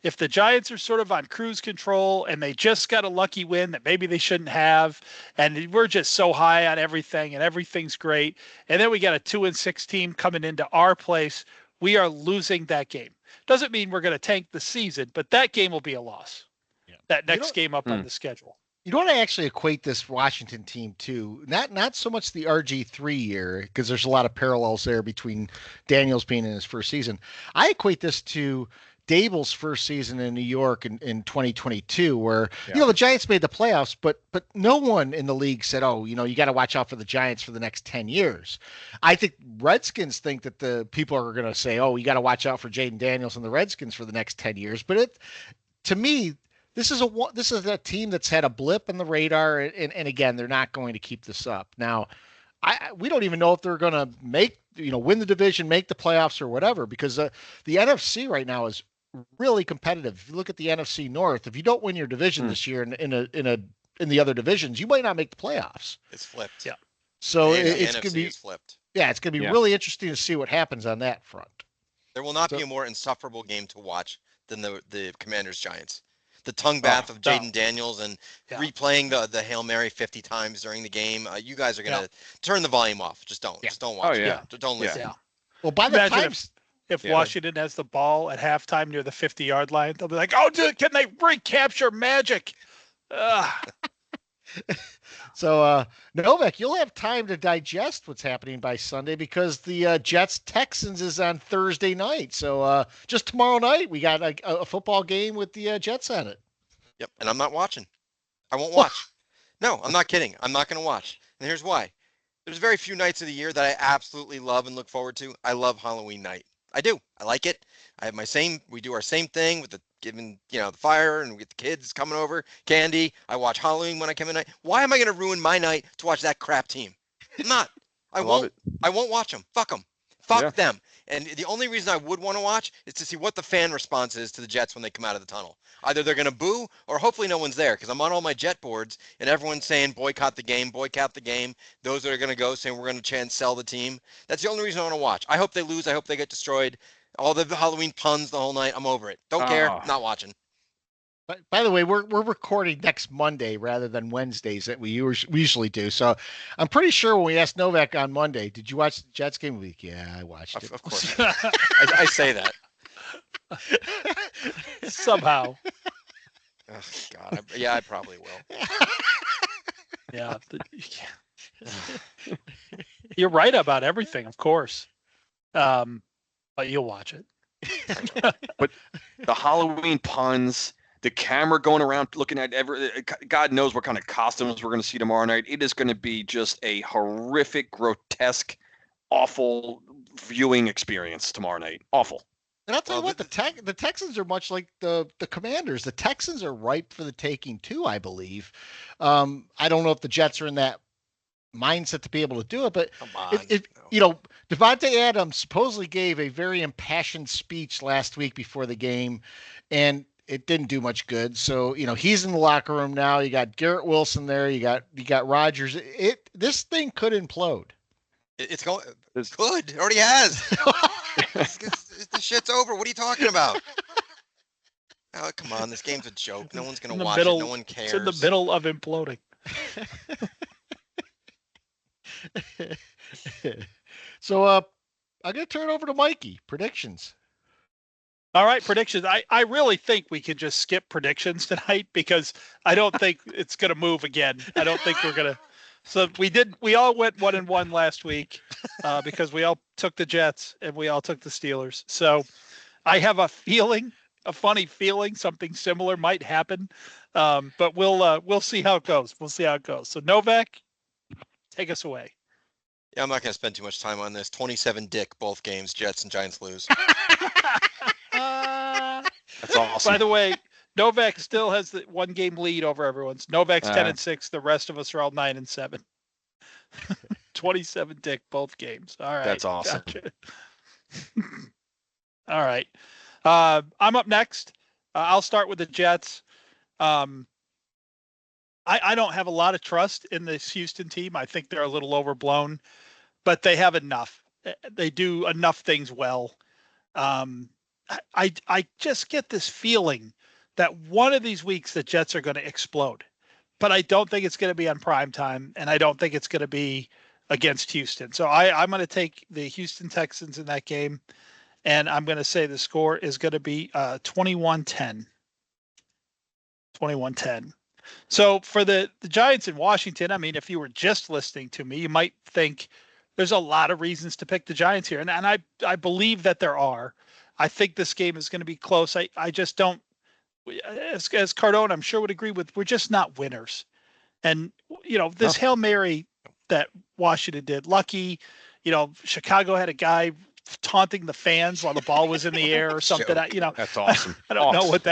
if the Giants are sort of on cruise control and they just got a lucky win that maybe they shouldn't have, and we're just so high on everything and everything's great, and then we got a 2-6 team coming into our place, we are losing that game. Doesn't mean we're going to tank the season, but that game will be a loss. Yeah. That next game up on the schedule. You know what I actually equate this Washington team to? Not so much the RG3 year, because there's a lot of parallels there between Daniels being in his first season. I equate this to Dable's first season in New York in 2022, where the Giants made the playoffs, but no one in the league said, "Oh, you got to watch out for the Giants for the next 10 years." I think Redskins think that the people are going to say, "Oh, you got to watch out for Jaden Daniels and the Redskins for the next 10 years." But to me, this is a team that's had a blip in the radar, and again, they're not going to keep this up. Now, we don't even know if they're going to win the division, make the playoffs, or whatever, because the NFC right now is really competitive. If you look at the NFC North, if you don't win your division this year in the other divisions, you might not make the playoffs. It's flipped. Yeah. So it's going to be flipped. Yeah, it's going to be really interesting to see what happens on that front. There will not be a more insufferable game to watch than the Commanders Giants. The tongue bath of Jaden Daniels and replaying the Hail Mary 50 times during the game. You guys are going to turn the volume off. Just don't. Just don't watch it. Don't listen. Yeah. Well, by the time if Washington has the ball at halftime near the 50-yard line, they'll be like, "Oh, dude, can they recapture magic?" So, Novak, you'll have time to digest what's happening by Sunday, because the Jets-Texans is on Thursday night. So just tomorrow night, we got a football game with the Jets on it. Yep, and I'm not watching. I won't watch. No, I'm not kidding. I'm not going to watch. And here's why. There's very few nights of the year that I absolutely love and look forward to. I love Halloween night. I do. I like it. I have we do our same thing with the giving, the fire, and we get the kids coming over, candy. I watch Halloween when I come in night. Why am I going to ruin my night to watch that crap team? I'm not. I won't watch them. Fuck them. Fuck them. And the only reason I would want to watch is to see what the fan response is to the Jets when they come out of the tunnel. Either they're going to boo, or hopefully no one's there, because I'm on all my Jet boards and everyone's saying boycott the game, boycott the game. Those that are going to go saying we're going to try and sell the team. That's the only reason I want to watch. I hope they lose. I hope they get destroyed. All the Halloween puns the whole night. I'm over it. Don't care. Not watching. But by the way, we're recording next Monday rather than Wednesdays that we usually do. So I'm pretty sure when we asked Novak on Monday, "Did you watch the Jets game?" Week, yeah, I watched it. Of course. I say that. Somehow. Oh, God. I probably will. Yeah. You're right about everything, of course. But you'll watch it. But the Halloween puns, the camera going around looking at God knows what kind of costumes we're going to see tomorrow night. It is going to be just a horrific, grotesque, awful viewing experience tomorrow night. Awful. And I'll tell you what, the Texans are much like the Commanders. The Texans are ripe for the taking too, I believe. I don't know if the Jets are in that mindset to be able to do it, but Devontae Adams supposedly gave a very impassioned speech last week before the game, and it didn't do much good. So he's in the locker room now. You got Garrett Wilson there. You got Rodgers. This thing could implode. It's going. It's good. It already has. The shit's over. What are you talking about? Oh, come on. This game's a joke. No one's going to watch it. No one cares. It's in the middle of imploding. So I'm going to turn it over to Mikey. Predictions. All right, predictions. I really think we can just skip predictions tonight, because I don't think it's going to move again. I don't think we're going to. So we all went 1-1 last week because we all took the Jets and we all took the Steelers. So I have a funny feeling something similar might happen. But we'll see how it goes. So Novak, take us away. Yeah, I'm not going to spend too much time on this. 27 dick, both games, Jets and Giants lose. That's awesome. By the way, Novak still has the 1-game lead over everyone's. Novak's 10-6. The rest of us are all 9-7. 27 dick, both games. All right. That's awesome. Gotcha. All right. I'm up next. I'll start with the Jets. I don't have a lot of trust in this Houston team. I think they're a little overblown, but they have enough. They do enough things well. I just get this feeling that one of these weeks the Jets are going to explode, but I don't think it's going to be on prime time, and I don't think it's going to be against Houston. So I'm going to take the Houston Texans in that game, and I'm going to say the score is going to be 21-10. 21-10. So for the Giants in Washington, I mean, if you were just listening to me, you might think there's a lot of reasons to pick the Giants here. And I believe that there are. I think this game is going to be close. I just don't, as Cardone, I'm sure would agree with, we're just not winners. And, this Hail Mary that Washington did, lucky, Chicago had a guy taunting the fans while the ball was in the air or something. That's awesome. I don't know what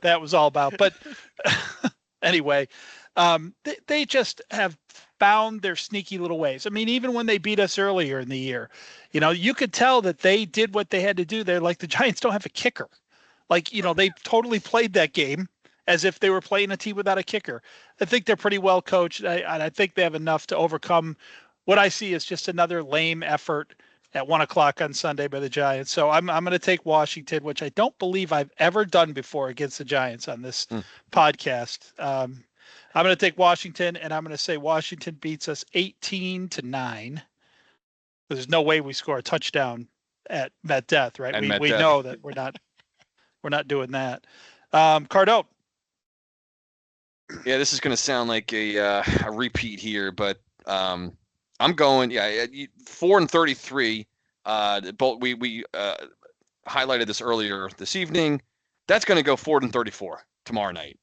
that was all about, but anyway, they just have found their sneaky little ways. I mean, even when they beat us earlier in the year, you could tell that they did what they had to do. They're like, the Giants don't have a kicker. Like, they totally played that game as if they were playing a team without a kicker. I think they're pretty well coached, and I think they have enough to overcome what I see as just another lame effort at 1:00 on Sunday by the Giants. So I'm going to take Washington, which I don't believe I've ever done before against the Giants on this podcast. I'm going to take Washington, and I'm going to say Washington beats us 18-9. There's no way we score a touchdown at Death, right? We know that we're not doing that. Cardone. Yeah, this is going to sound like a repeat here, but I'm going 4-33. Both we highlighted this earlier this evening. That's going to go 4-34 tomorrow night.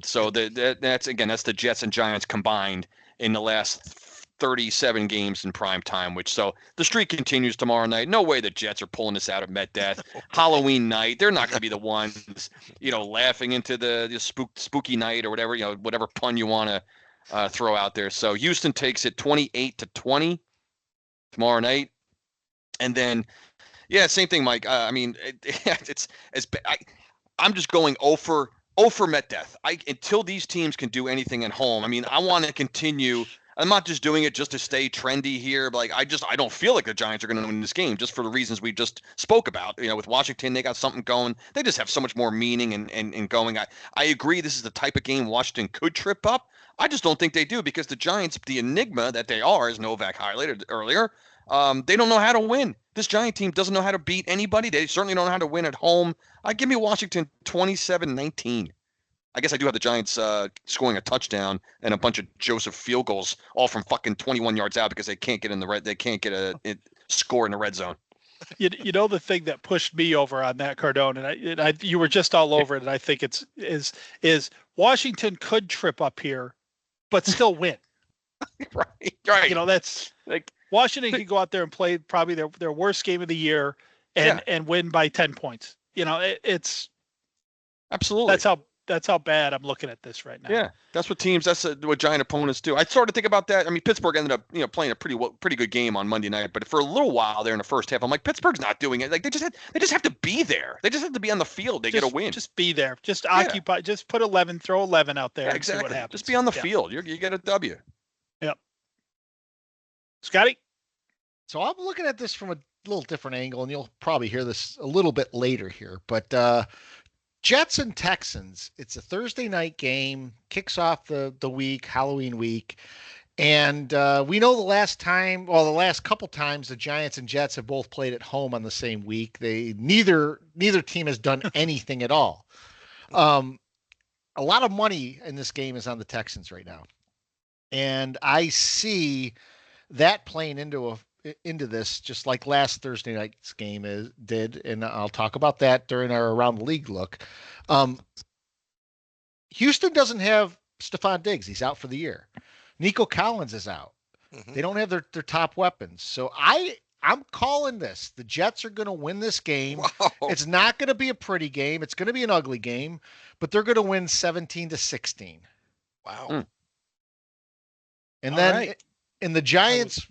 So that's the Jets and Giants combined in the last 37 games in prime time. So the streak continues tomorrow night. No way the Jets are pulling this out of Met Death. Halloween night, they're not going to be the ones laughing into the spooky night or whatever whatever pun you want to throw out there. So Houston takes it 28-20 tomorrow night. And then, same thing, Mike. I mean, it's as I'm just going 0 for Met Death. Until these teams can do anything at home. I mean, I want to continue. I'm not just doing it just to stay trendy here, but I don't feel like the Giants are going to win this game just for the reasons we just spoke about. With Washington, they got something going. They just have so much more meaning and going. I agree this is the type of game Washington could trip up. I just don't think they do because the Giants, the enigma that they are, as Novak highlighted earlier, they don't know how to win. This Giant team doesn't know how to beat anybody. They certainly don't know how to win at home. Give me Washington 27-19. I guess I do have the Giants scoring a touchdown and a bunch of Joseph field goals, all from fucking 21 yards out because they can't get in the red. They can't get a score in the red zone. The thing that pushed me over on that, Cardone, and you were just all over it. And I think is Washington could trip up here, but still win. Right. That's like Washington could go out there and play probably their worst game of the year and win by 10 points. It's absolutely that's how bad I'm looking at this right now. Yeah, that's what Giant opponents do. I started to think about that. I mean, Pittsburgh ended up, playing a pretty good game on Monday night, but for a little while there in the first half, I'm like, Pittsburgh's not doing it. Like they just have to be there. They just have to be on the field. They get a win. Just be there. Just occupy. Just put 11. Throw 11 out there. Yeah, exactly. And see what happens. Just be on the field. You get a W. Yep. Scotty. So I'm looking at this from a little different angle, and you'll probably hear this a little bit later here, but Jets and Texans, it's a Thursday night game, kicks off the week, Halloween week. And we know the last couple times the Giants and Jets have both played at home on the same week. Neither team has done anything at all. A lot of money in this game is on the Texans right now. And I see that playing into this, just like last Thursday night's game did, and I'll talk about that during our Around the League look. Houston doesn't have Stephon Diggs. He's out for the year. Nico Collins is out. Mm-hmm. They don't have their top weapons. So I'm calling this. The Jets are going to win this game. Wow. It's not going to be a pretty game. It's going to be an ugly game, but they're going to win 17-16. Wow. And then in the Giants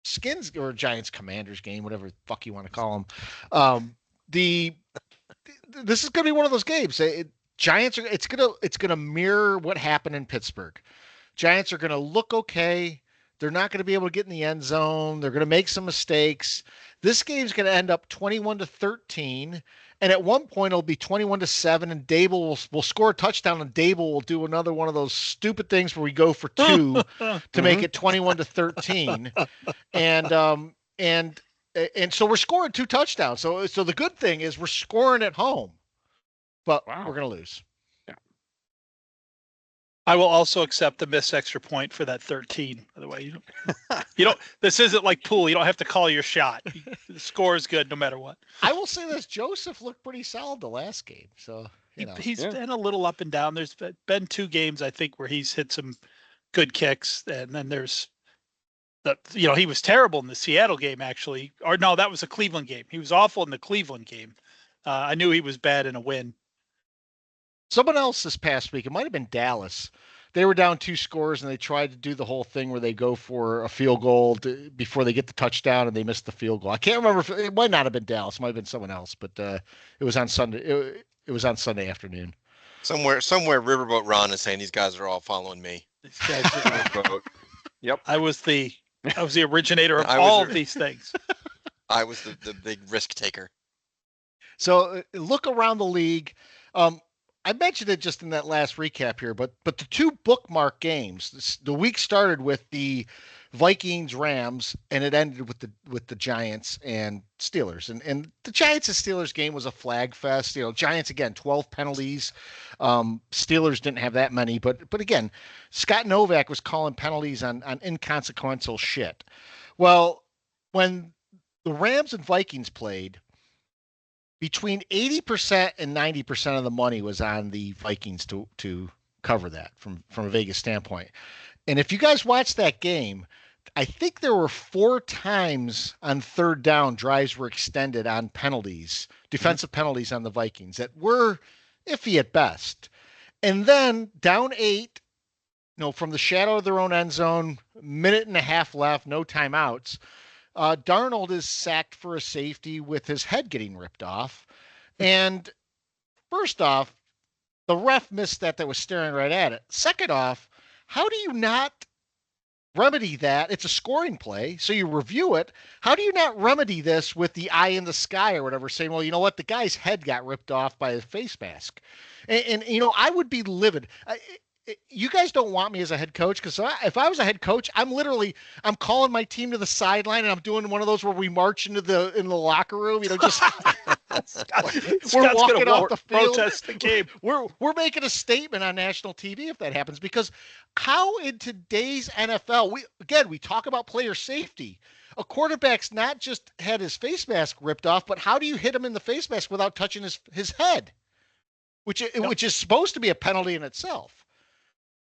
Skins or Giants Commanders game, whatever the fuck you want to call them. This is going to be one of those games. Giants are. It's gonna mirror what happened in Pittsburgh. Giants are going to look okay. They're not going to be able to get in the end zone. They're going to make some mistakes. This game's going to end up 21-13. And at one point, it'll be 21-7, and Dable will score a touchdown, and Dable will do another one of those stupid things where we go for two to make it 21-13. And so we're scoring 2 touchdowns. So the good thing is we're scoring at home, but we're going to lose. I will also accept the missed extra point for that 13. By the way, you don't. This isn't like pool. You don't have to call your shot. The score is good no matter what. I will say this: Joseph looked pretty solid the last game. So he's been a little up and down. There's been 2 games I think where he's hit some good kicks, and then there's he was terrible in the Seattle game actually. Or no, that was a Cleveland game. He was awful in the Cleveland game. I knew he was bad in a win. Someone else this past week, it might have been Dallas. They were down 2 scores, and they tried to do the whole thing where they go for a field goal before they get the touchdown, and they missed the field goal. I can't remember if it might not have been Dallas. It might have been someone else, but it was on Sunday. It was on Sunday afternoon. Somewhere, Riverboat Ron is saying these guys are all following me. These guys are, Yep. I was the originator of all of these things. I was the big risk taker. So look around the league. I mentioned it just in that last recap here, but the 2 bookmark games. The week started with the Vikings Rams, and it ended with the Giants and Steelers. And the Giants and Steelers game was a flag fest. Giants again 12 penalties. Steelers didn't have that many, but again, Scott Novak was calling penalties on inconsequential shit. Well, when the Rams and Vikings played, between 80% and 90% of the money was on the Vikings to cover that from a Vegas standpoint. And if you guys watched that game, I think there were 4 times on third down drives were extended on penalties, defensive penalties on the Vikings that were iffy at best. And then down 8, from the shadow of their own end zone, minute and a half left, no timeouts. Darnold is sacked for a safety with his head getting ripped off. And first off, the ref missed that was staring right at it. Second off, how do you not remedy that? It's a scoring play, so you review it. How do you not remedy this with the eye in the sky or whatever, saying, well, you know what, the guy's head got ripped off by a face mask? And I would be livid. You guys don't want me as a head coach, because if I was a head coach, I'm calling my team to the sideline, and I'm doing one of those where we march into the locker room, just we're walking off the field, protest the game. We're making a statement on national TV if that happens, because how in today's NFL, we talk about player safety. A quarterback's not just had his face mask ripped off, but how do you hit him in the face mask without touching his head, which is supposed to be a penalty in itself.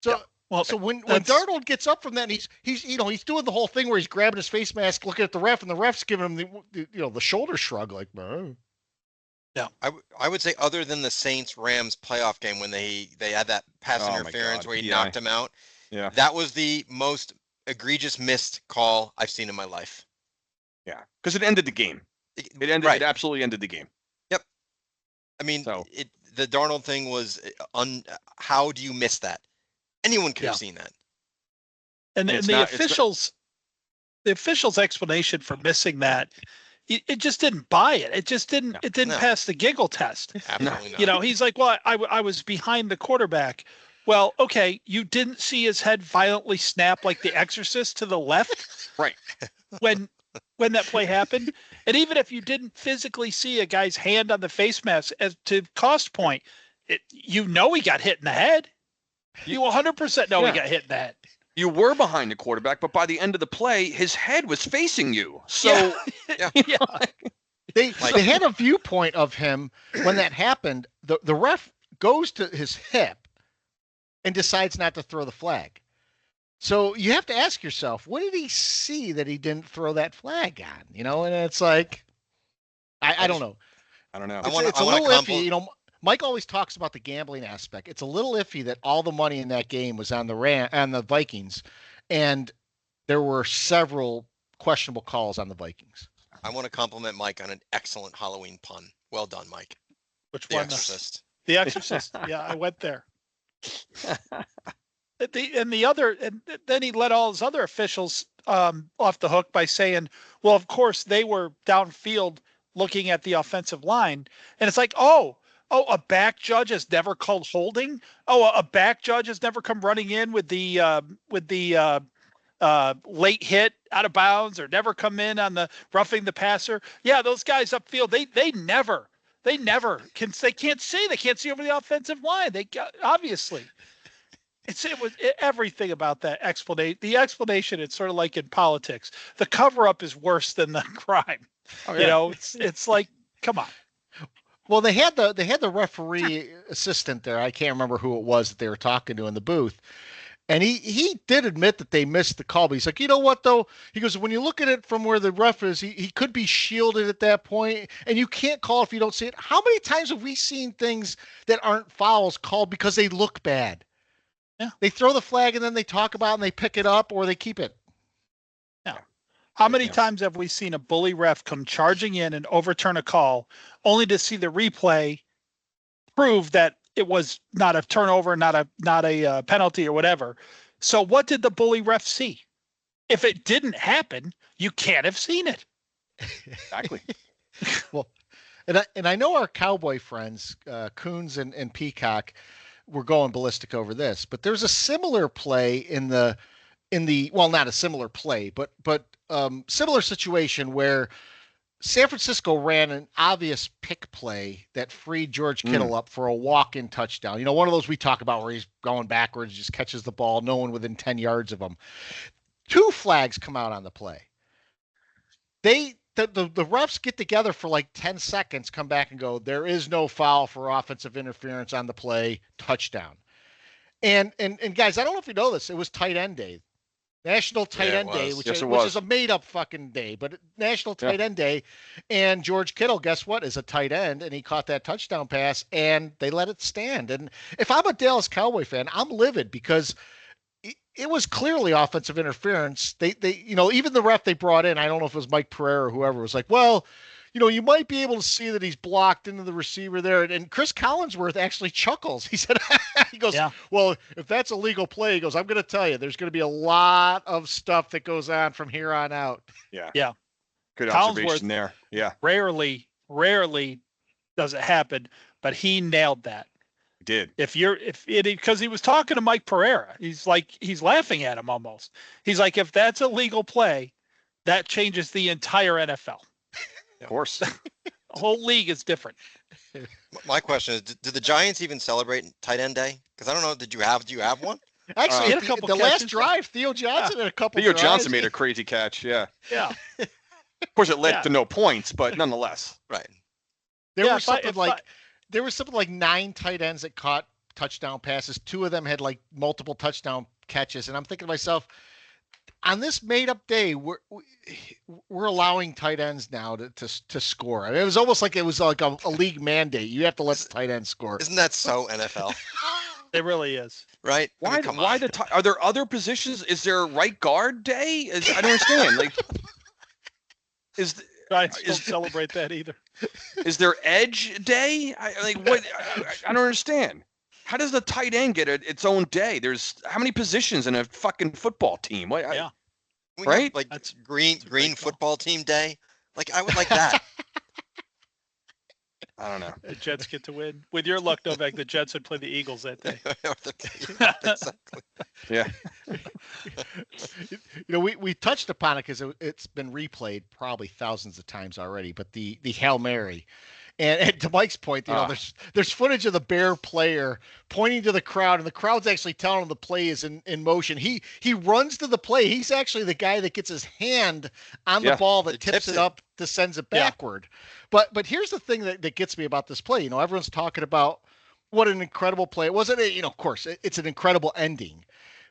So, so when Darnold gets up from that, and he's doing the whole thing where he's grabbing his face mask, looking at the ref, and the ref's giving him the shoulder shrug, like, no. Yeah, I would say other than the Saints Rams playoff game when they had that pass interference where he knocked him out, that was the most egregious missed call I've seen in my life. Yeah, because it ended the game. It absolutely ended the game. Yep. I mean, the Darnold thing was how do you miss that? Anyone could have seen that. And the officials' explanation for missing that, it just didn't buy it. It just didn't. No, it didn't pass the giggle test. Absolutely not. He's like, well, I was behind the quarterback. Well, okay, you didn't see his head violently snap like The Exorcist to the left, right? When that play happened, and even if you didn't physically see a guy's hand on the face mask, as to cost point, he got hit in the head. You 100% know he got hit in the head. You were behind the quarterback, but by the end of the play, his head was facing you. So they had a viewpoint of him when that happened. The ref goes to his hip and decides not to throw the flag. So you have to ask yourself, what did he see that he didn't throw that flag on? And it's like, I don't know. I don't know. It's a little iffy. Mike always talks about the gambling aspect. It's a little iffy that all the money in that game was on the Vikings, and there were several questionable calls on the Vikings. I want to compliment Mike on an excellent Halloween pun. Well done, Mike. Which The one? Exorcist. The Exorcist. Yeah, I went there. And then he let all his other officials off the hook by saying, well, of course they were downfield looking at the offensive line. And it's like, a back judge has never called holding. A back judge has never come running in with the late hit out of bounds, or never come in on the roughing the passer. Yeah, those guys upfield, they can't see over the offensive line. Obviously. Everything about that explanation. The explanation, it's sort of like in politics. The cover up is worse than the crime. Oh, yeah. It's like, come on. Well, they had the referee assistant there. I can't remember who it was that they were talking to in the booth. And he did admit that they missed the call, but he's like, you know what, though? He goes, when you look at it from where the ref is, he could be shielded at that point, and you can't call if you don't see it. How many times have we seen things that aren't fouls called because they look bad? Yeah. They throw the flag, and then they talk about it, and they pick it up, or they keep it. Yeah. How many times have we seen a bully ref come charging in and overturn a call, only to see the replay prove that it was not a turnover, not a penalty or whatever? So what did the bully ref see? If it didn't happen, you can't have seen it. Exactly. Well, and I know our Cowboy friends, Coons and Peacock, were going ballistic over this, but there's a similar play in the well, not a similar play, but similar situation where San Francisco ran an obvious pick play that freed George Kittle up for a walk-in touchdown. You know, one of those we talk about where he's going backwards, just catches the ball, no one within 10 yards of him. 2 flags come out on the play. The refs get together for like 10 seconds, come back and go, there is no foul for offensive interference on the play, touchdown. And guys, I don't know if you know this, it was tight end day. National Tight End Day, which is a made-up fucking day, but National Tight End Day. And George Kittle, guess what, is a tight end, and he caught that touchdown pass, and they let it stand. And if I'm a Dallas Cowboy fan, I'm livid because it was clearly offensive interference. They even the ref they brought in, I don't know if it was Mike Pereira or whoever, was like, well, you might be able to see that he's blocked into the receiver there. And Chris Collinsworth actually chuckles. He said, he goes, well, if that's a legal play, he goes, I'm going to tell you, there's going to be a lot of stuff that goes on from here on out. Yeah. Yeah. Good observation there. Yeah. Rarely does it happen, but he nailed that. He did. Because he was talking to Mike Pereira. He's laughing at him almost. He's like, if that's a legal play, that changes the entire NFL. Of course. The whole league is different. My question is, did the Giants even celebrate tight end day? Because I don't know. Do you have one? Actually, the last drive, Theo Johnson had a couple. Theo Johnson made a crazy catch. Yeah. Yeah. Of course, it led to no points, but nonetheless. Right. There was something like 9 tight ends that caught touchdown passes. 2 of them had like multiple touchdown catches, and I'm thinking to myself, on this made-up day, we're allowing tight ends now to score. I mean, it was almost like it was like a league mandate. You have to let the tight end score. Isn't that so NFL? It really is. Right? Why are there other positions? Is there right guard day? I don't understand. Like, Giants don't celebrate that either. Is there edge day? I don't understand. How does the tight end get its own day? There's how many positions in a fucking football team? Yeah. Right? Like that's green football team day. Like I would like that. I don't know. The Jets get to win. With your luck, Novak, the Jets would play the Eagles that day. Exactly. Yeah. We touched upon it because it's been replayed probably thousands of times already. But the Hail Mary. And to Mike's point, there's footage of the Bear player pointing to the crowd, and the crowd's actually telling him the play is in motion. He runs to the play. He's actually the guy that gets his hand on the ball that tips it up to sends it backward. Yeah. But here's the thing that gets me about this play. Everyone's talking about what an incredible play. It wasn't, of course, it's an incredible ending.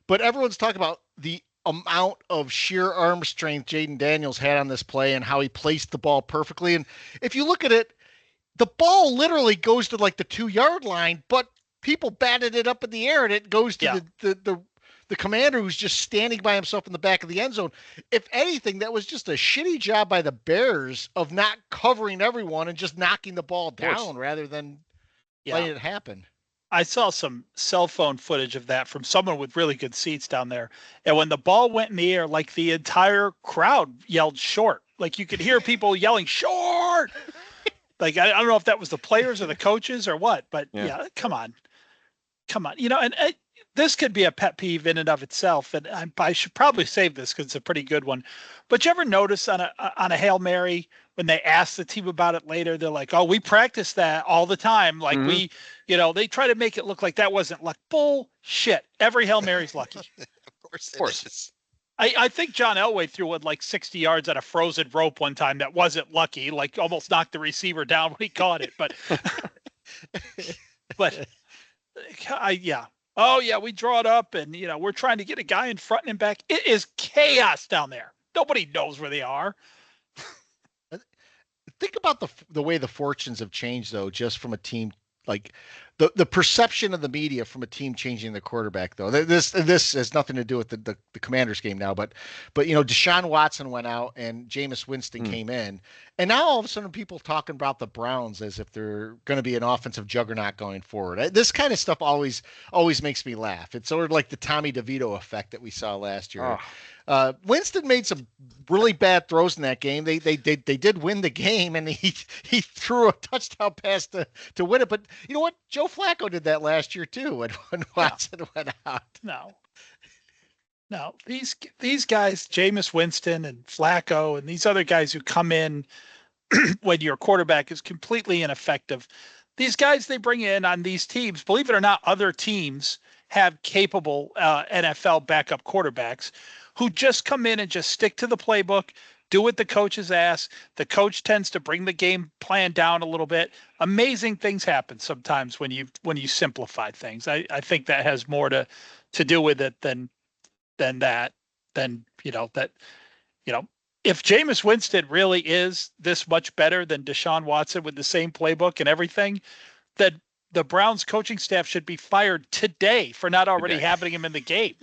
But everyone's talking about the amount of sheer arm strength Jaden Daniels had on this play and how he placed the ball perfectly. And if you look at it, the ball literally goes to like the 2-yard line, but people batted it up in the air and it goes to the commander who's just standing by himself in the back of the end zone. If anything, that was just a shitty job by the Bears of not covering everyone and just knocking the ball down rather than letting it happen. I saw some cell phone footage of that from someone with really good seats down there. And when the ball went in the air, like the entire crowd yelled short. Like you could hear people yelling short. Like I don't know if that was the players or the coaches or what, but yeah come on. And this could be a pet peeve in and of itself, and I should probably save this because it's a pretty good one. But you ever notice on a Hail Mary when they ask the team about it later, they're like, "Oh, we practice that all the time." Like they try to make it look like that wasn't luck. Bullshit. Every Hail Mary's lucky. Of course. I think John Elway threw it like 60 yards at a frozen rope one time that wasn't lucky, like almost knocked the receiver down when he caught it. But oh yeah, we draw it up and we're trying to get a guy in front and back. It is chaos down there. Nobody knows where they are. Think about the way the fortunes have changed though, just from a team, like the perception of the media from a team changing the quarterback though. This has nothing to do with the Commanders game now, but Deshaun Watson went out and Jameis Winston came in, and now all of a sudden people talking about the Browns as if they're going to be an offensive juggernaut going forward. This kind of stuff always makes me laugh. It's sort of like the Tommy DeVito effect that we saw last year. Winston made some really bad throws in that game. They did win the game, and he threw a touchdown pass to win it. But you know what? Joe Flacco did that last year too when Watson went out. No. These guys, Jameis Winston and Flacco, and these other guys who come in when your quarterback is completely ineffective. These guys they bring in on these teams, believe it or not, other teams have capable NFL backup quarterbacks who just come in and just stick to the playbook, do what the coaches ask. The coach tends to bring the game plan down a little bit. Amazing things happen sometimes when you simplify things. I think that has more to do with it than if Jameis Winston really is this much better than Deshaun Watson with the same playbook and everything, then the Browns coaching staff should be fired today for not already having him in the game.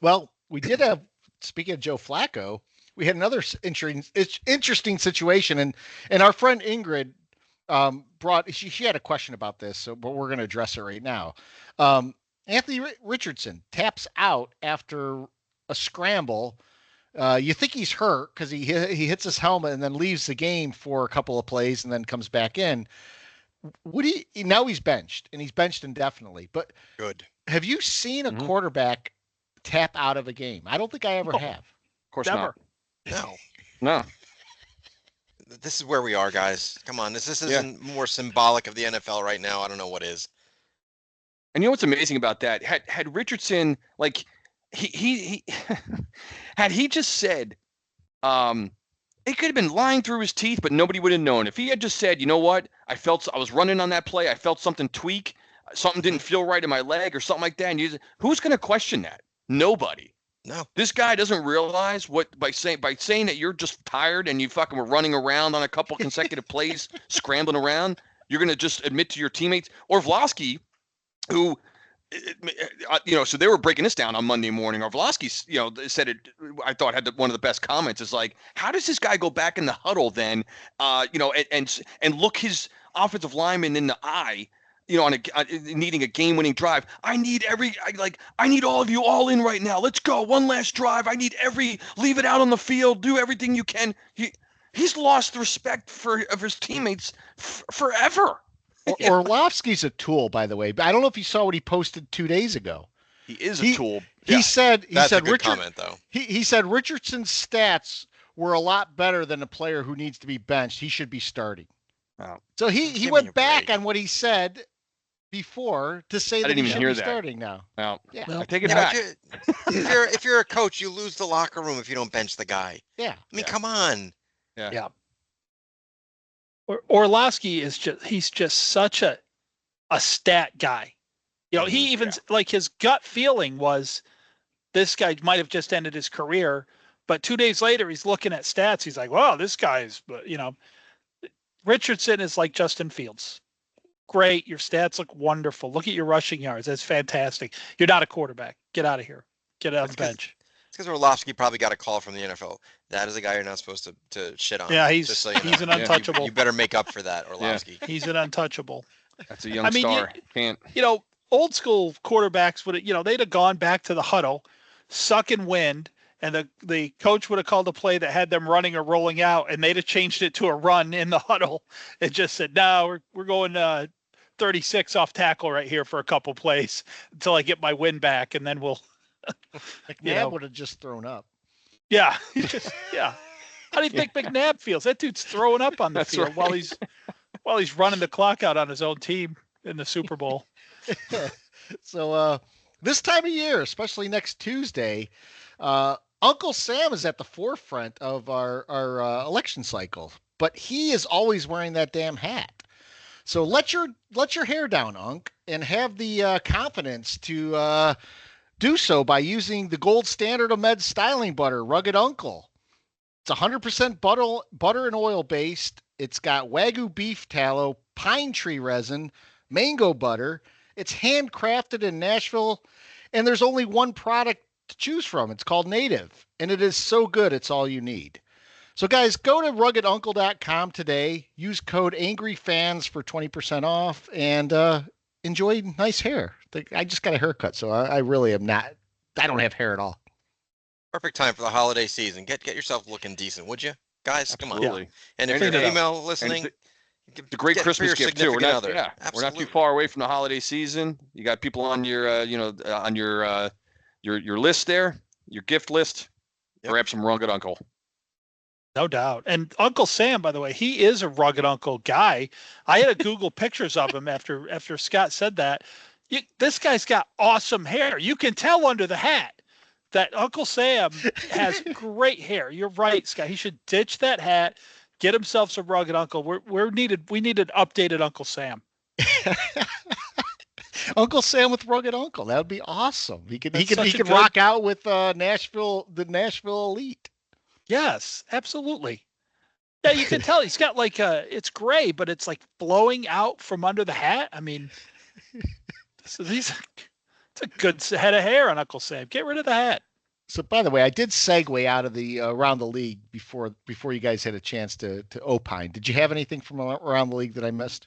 Well, we did have, speaking of Joe Flacco, we had another interesting situation, and our friend Ingrid she had a question about this, but we're going to address it right now. Anthony Richardson taps out after a scramble. You think he's hurt because he hits his helmet and then leaves the game for a couple of plays and then comes back in. Now he's benched, and he's benched indefinitely. But good. Have you seen a quarterback tap out of a game? I don't think I ever have. Of course Never. not. No. This is where we are, guys. Come on. This isn't more symbolic of the NFL right now. I don't know what is. And you know what's amazing about that? Had Richardson, like, he had he just said, it could have been lying through his teeth, but nobody would have known. If he had just said, you know what, I was running on that play, I felt something tweak, something didn't feel right in my leg or something like that, and who's going to question that? Nobody. No. This guy doesn't realize by saying that you're just tired and you fucking were running around on a couple consecutive plays, scrambling around, you're going to just admit to your teammates. Orlovsky, who, so they were breaking this down on Monday morning. Orlovsky, said it, I thought had one of the best comments is like, how does this guy go back in the huddle then, and look his offensive lineman in the eye, on needing a game-winning drive. I need all of you all in right now. Let's go. One last drive. Leave it out on the field. Do everything you can. He's lost respect of his teammates forever. Orlovsky's a tool, by the way. I don't know if you saw what he posted 2 days ago. He is a tool. He said a good comment, though. He said Richardson's stats were a lot better than a player who needs to be benched. He should be starting. Wow. So he went back on what he said before to say that he should be starting now. Well, yeah. I take it back. If you're a coach, you lose the locker room if you don't bench the guy. Yeah. I mean, come on. Yeah. Orlovsky he's just such a stat guy. He even like his gut feeling was this guy might have just ended his career, but 2 days later he's looking at stats. He's like, "Wow, this guy's," Richardson is like Justin Fields. Great. Your stats look wonderful. Look at your rushing yards. That's fantastic. You're not a quarterback. Get out of here. Get out of the bench. because Orlovsky probably got a call from the NFL. That is a guy you're not supposed to shit on. Yeah, just so you know. he's an untouchable. You better make up for that, Orlovsky. He's an untouchable. That's a young star. Can't. Old school quarterbacks would, they'd have gone back to the huddle, sucking wind, and the coach would have called a play that had them running or rolling out, and they'd have changed it to a run in the huddle. It just said, "No, we're going 36 off tackle right here for a couple plays until I get my wind back, and then we'll." McNabb would have just thrown up. Yeah, yeah. How do you think McNabb feels? That dude's throwing up on the field while he's running the clock out on his own team in the Super Bowl. So this time of year, especially next Tuesday, Uncle Sam is at the forefront of our election cycle, but he is always wearing that damn hat. So let your hair down, Unc, and have the confidence to do so by using the gold standard of med styling butter, Rugged Uncle. It's 100% butter and oil based. It's got Wagyu beef tallow, pine tree resin, mango butter. It's handcrafted in Nashville, and there's only one product to choose from. It's called Native, and it is so good, it's all you need. So guys, go to ruggeduncle.com today. Use code AngryFans for 20% off, and enjoy nice hair. I just got a haircut, so I really am not. I don't have hair at all. Perfect time for the holiday season. Get yourself looking decent, would you, guys? Absolutely. Come on. And if you're an female listening, the great Christmas gift too. We're not Absolutely. too far away from the holiday season. You got people on your on your list there, your gift list. Yep. Grab some Rugged Uncle. No doubt. And Uncle Sam, by the way, he is a Rugged Uncle guy. I had to Google pictures of him after Scott said that. This guy's got awesome hair. You can tell under the hat that Uncle Sam has great hair. You're right, Scott. He should ditch that hat, get himself some Rugged Uncle. We need an updated Uncle Sam. Uncle Sam with Rugged Uncle. That would be awesome. He could good... rock out with the Nashville Elite. Yes, absolutely. Yeah, you can tell he's got it's gray, but it's like blowing out from under the hat. I mean, it's a good head of hair on Uncle Sam. Get rid of the hat. So, by the way, I did segue out of the around the league before you guys had a chance to opine. Did you have anything from around the league that I missed?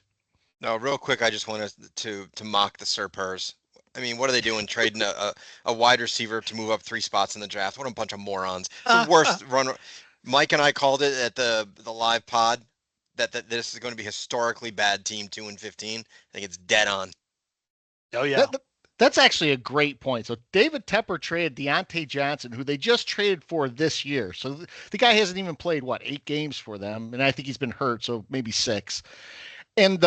No, real quick. I just wanted to mock the Serpers. I mean, what are they doing? Trading a wide receiver to move up 3 spots in the draft? What a bunch of morons! It's the worst run. Mike and I called it at the live pod that this is going to be a historically bad team, 2-15. I think it's dead on. Oh yeah. That's actually a great point. So David Tepper traded Deontay Johnson, who they just traded for this year. So the guy hasn't even played 8 games for them, and I think he's been hurt, so maybe 6. And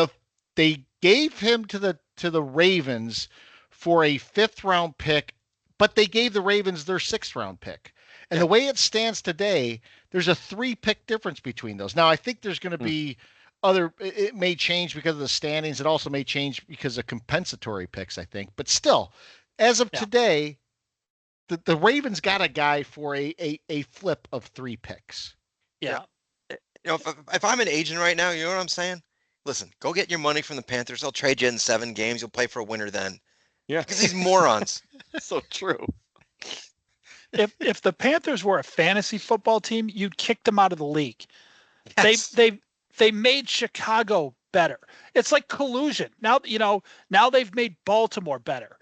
they gave him to the Ravens for a 5th round pick, but they gave the Ravens their 6th round pick. And the way it stands today, there's a 3 pick difference between those. Now I think there's going to be it may change because of the standings. It also may change because of compensatory picks, I think. But still, as of today, the Ravens got a guy for a flip of 3 picks. Yeah. If I'm an agent right now, you know what I'm saying? Listen, go get your money from the Panthers. They'll trade you in 7 games. You'll play for a winner then. Yeah. Because these morons. So true. If the Panthers were a fantasy football team, you'd kick them out of the league. Yes. They made Chicago better. It's like collusion. Now they've made Baltimore better.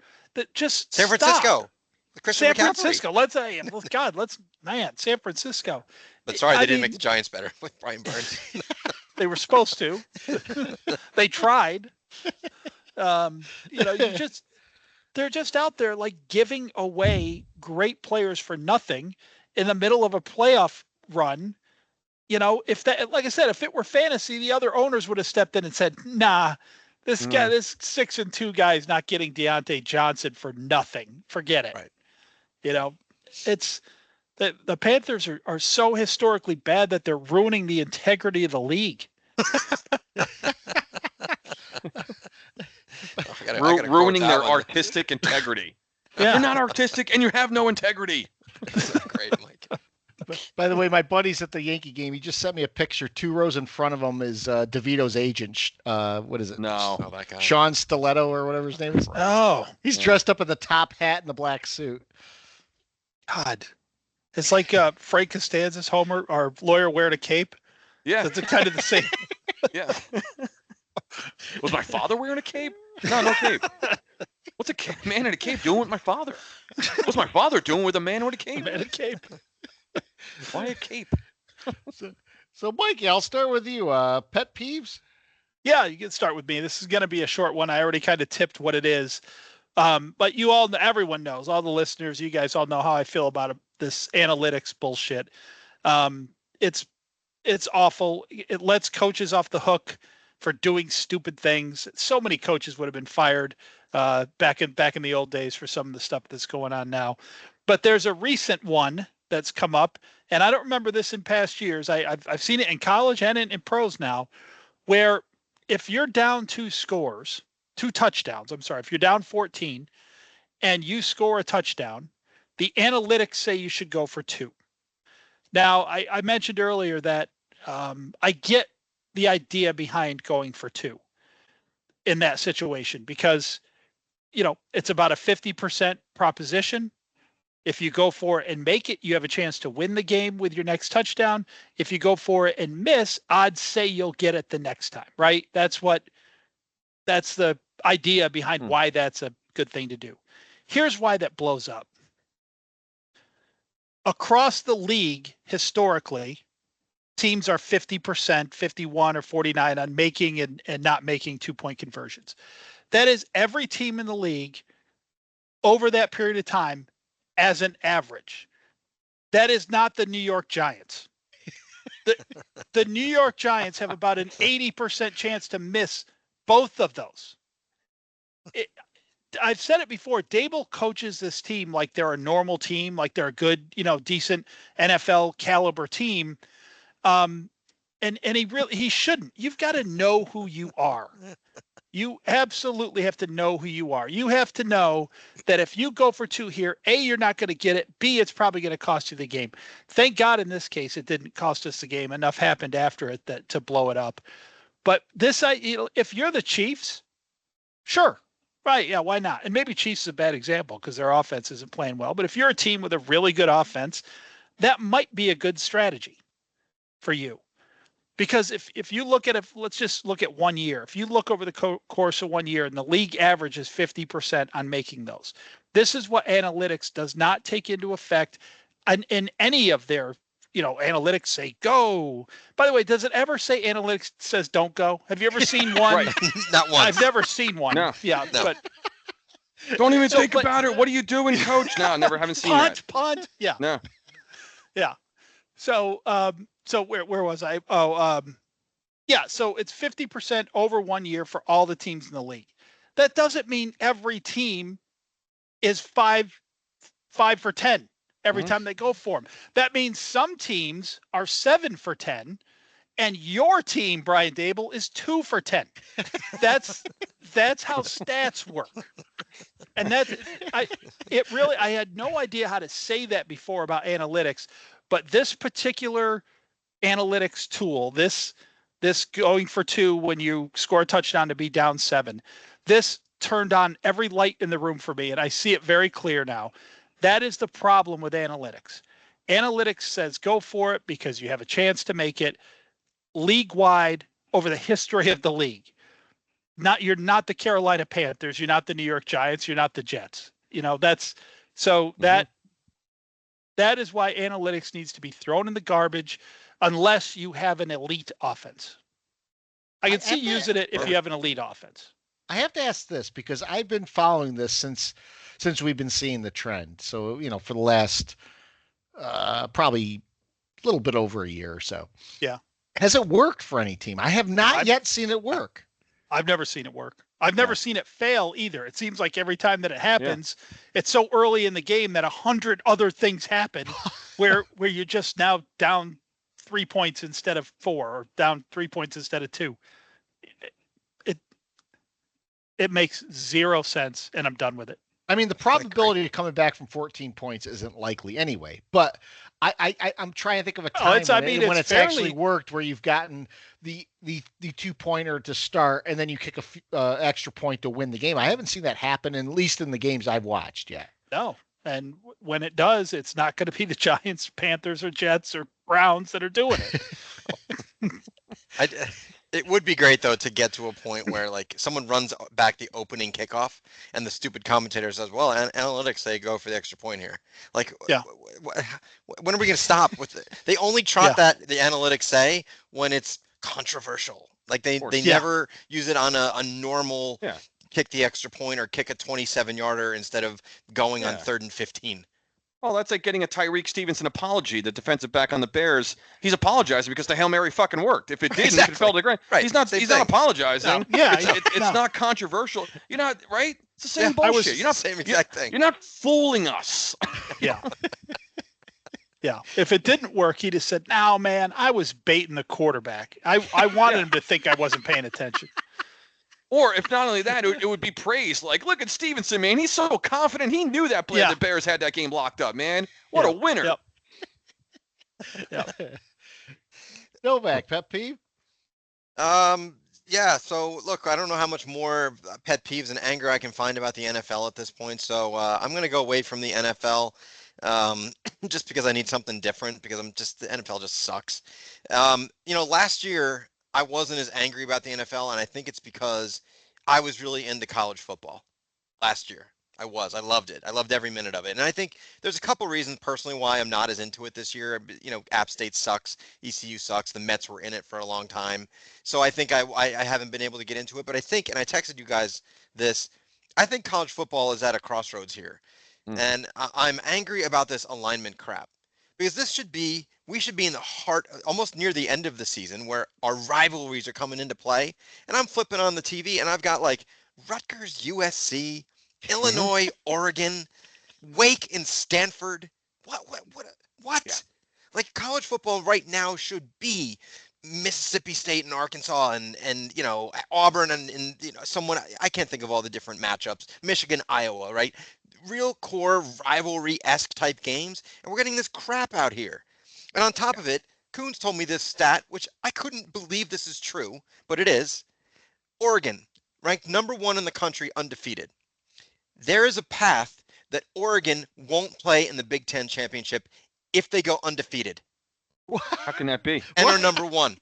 Just San Francisco. San Francisco. San Francisco. But sorry, they didn't make the Giants better with Brian Burns. They were supposed to. They tried. They're just out there giving away great players for nothing in the middle of a playoff run. If that, like I said, if it were fantasy, the other owners would have stepped in and said, "Nah, this 6-2 guy is not getting Deontay Johnson for nothing. Forget it." Right. It's the Panthers are so historically bad that they're ruining the integrity of the league. Ruining their artistic integrity. Yeah. You're not artistic, and you have no integrity. Great, Mike. By the way, my buddy's at the Yankee game. He just sent me a picture. 2 rows in front of him is DeVito's agent. What is it? No. Oh, that guy. Sean Stiletto or whatever his name is. Oh, He's dressed up in the top hat and the black suit. God. It's like Frank Costanza's Homer, our lawyer wearing a cape. Yeah. It's kind of the same. Yeah. Was my father wearing a cape? No cape. What's a man in a cape doing with my father? What's my father doing with a man with a cape? Man in a cape. Why a cape? So Mikey, I'll start with you. Pet peeves? Yeah, you can start with me. This is going to be a short one. I already kind of tipped what it is. But you all, everyone knows, all the listeners, you guys all know how I feel about this analytics bullshit. It's awful. It lets coaches off the hook for doing stupid things. So many coaches would have been fired back in the old days for some of the stuff that's going on now. But there's a recent one that's come up, and I don't remember this in past years. I've seen it in college and in pros now, where if you're down two touchdowns, if you're down 14 and you score a touchdown, the analytics say you should go for 2. Now, I mentioned earlier that I get the idea behind going for 2 in that situation because, it's about a 50% proposition. If you go for it and make it, you have a chance to win the game with your next touchdown. If you go for it and miss, odds say you'll get it the next time, right? That's the idea behind why that's a good thing to do. Here's why that blows up. Across the league, historically, teams are 50%, 51 or 49 on making and not making 2-point conversions. That is every team in the league over that period of time as an average. That is not the New York Giants. The New York Giants have about an 80% chance to miss both of those. I've said it before. Dable coaches this team like they're a normal team, like they're a good, decent NFL caliber team. And he shouldn't. You've got to know who you are. You absolutely have to know who you are. You have to know that if you go for 2 here, A, you're not going to get it. B, it's probably going to cost you the game. Thank God in this case, it didn't cost us the game. Enough happened after it to blow it up. But this, if you're the Chiefs, sure. Right. Yeah. Why not? And maybe Chiefs is a bad example because their offense isn't playing well. But if you're a team with a really good offense, that might be a good strategy for you. Because if you look at it, let's just look at 1 year. If you look over the course of 1 year and the league average is 50% on making those, this is what analytics does not take into effect in any of their, analytics say go. By the way, does it ever say analytics says don't go? Have you ever seen one? Right. Not once. I've never seen one. No. Yeah. No. But don't even think about it. What are you doing, coach? No, never haven't seen that. Punt. Yeah. No. Yeah. So where was I? Yeah. So it's 50% over 1 year for all the teams in the league. That doesn't mean every team is 5 for 10 every time they go for them. That means some teams are 7 for 10, and your team, Brian Dable, is 2 for 10. That's how stats work. And I had no idea how to say that before about analytics. But this particular analytics tool, this going for 2 when you score a touchdown to be down 7, this turned on every light in the room for me, and I see it very clear now. That is the problem with analytics. Analytics says go for it because you have a chance to make it league-wide over the history of the league. You're not the Carolina Panthers, you're not the New York Giants, you're not the Jets. That is why analytics needs to be thrown in the garbage unless you have an elite offense. I can see using it if you have an elite offense. I have to ask this because I've been following this since we've been seeing the trend. So, for the last probably a little bit over a year or so. Yeah. Has it worked for any team? I have not yet seen it work. I've never seen it work. I've never seen it fail either. It seems like every time that it happens, it's so early in the game that 100 other things happen where you're just now down 3 points instead of 4 or down 3 points instead of 2. It makes zero sense, and I'm done with it. I mean, the probability of coming back from 14 points isn't likely anyway, but I'm trying to think of a time when it's actually worked where you've gotten the 2-pointer to start and then you kick a extra point to win the game. I haven't seen that happen, at least in the games I've watched yet. No, And when it does, it's not going to be the Giants, Panthers, or Jets or Browns that are doing it. It would be great though to get to a point where like someone runs back the opening kickoff and the stupid commentator says, "Well, analytics say go for the extra point here." Like, Yeah. When are we going to stop with it? They only trot that the analytics say when it's controversial. Like they never use it on a normal kick the extra point or kick a 27-yarder instead of going on 3rd and 15. Well, that's like getting a Tyreek Stevenson apology, the defensive back on the Bears. He's apologizing because the Hail Mary fucking worked. If it didn't, if it fell to the ground, he's not apologizing. No. It's not controversial. You're not right. It's the same bullshit. You're not same exact thing. You're not fooling us. Yeah. Yeah. If it didn't work, he'd have said, "No, man, I was baiting the quarterback. I wanted him to think I wasn't paying attention." Or if not only that, it would be praised. Like, look at Stevenson, man. He's so confident. He knew that play. The Bears had that game locked up, man. What a winner. Yep. Novak, pet peeve? Yeah, so look, I don't know how much more pet peeves and anger I can find about the NFL at this point. So I'm going to go away from the NFL just because I need something different because the NFL just sucks. Last year, I wasn't as angry about the NFL, and I think it's because I was really into college football last year. I loved it. I loved every minute of it. And I think there's a couple reasons personally why I'm not as into it this year. App State sucks. ECU sucks. The Mets were in it for a long time. So I think I haven't been able to get into it. But I think, and I texted you guys this, I think college football is at a crossroads here. And I'm angry about this alignment crap. Because we should be in the heart, almost near the end of the season where our rivalries are coming into play. And I'm flipping on the TV and I've got like Rutgers, USC, Illinois, Oregon, Wake and Stanford. What? Yeah. Like college football right now should be Mississippi State and Arkansas and Auburn and someone, I can't think of all the different matchups, Michigan, Iowa, right? Real core rivalry-esque type games, and we're getting this crap out here. And on top of it, Coons told me this stat, which I couldn't believe this is true, but it is. Oregon, ranked number 1 in the country, undefeated. There is a path that Oregon won't play in the Big Ten championship if they go undefeated. How can that be? And are number 1.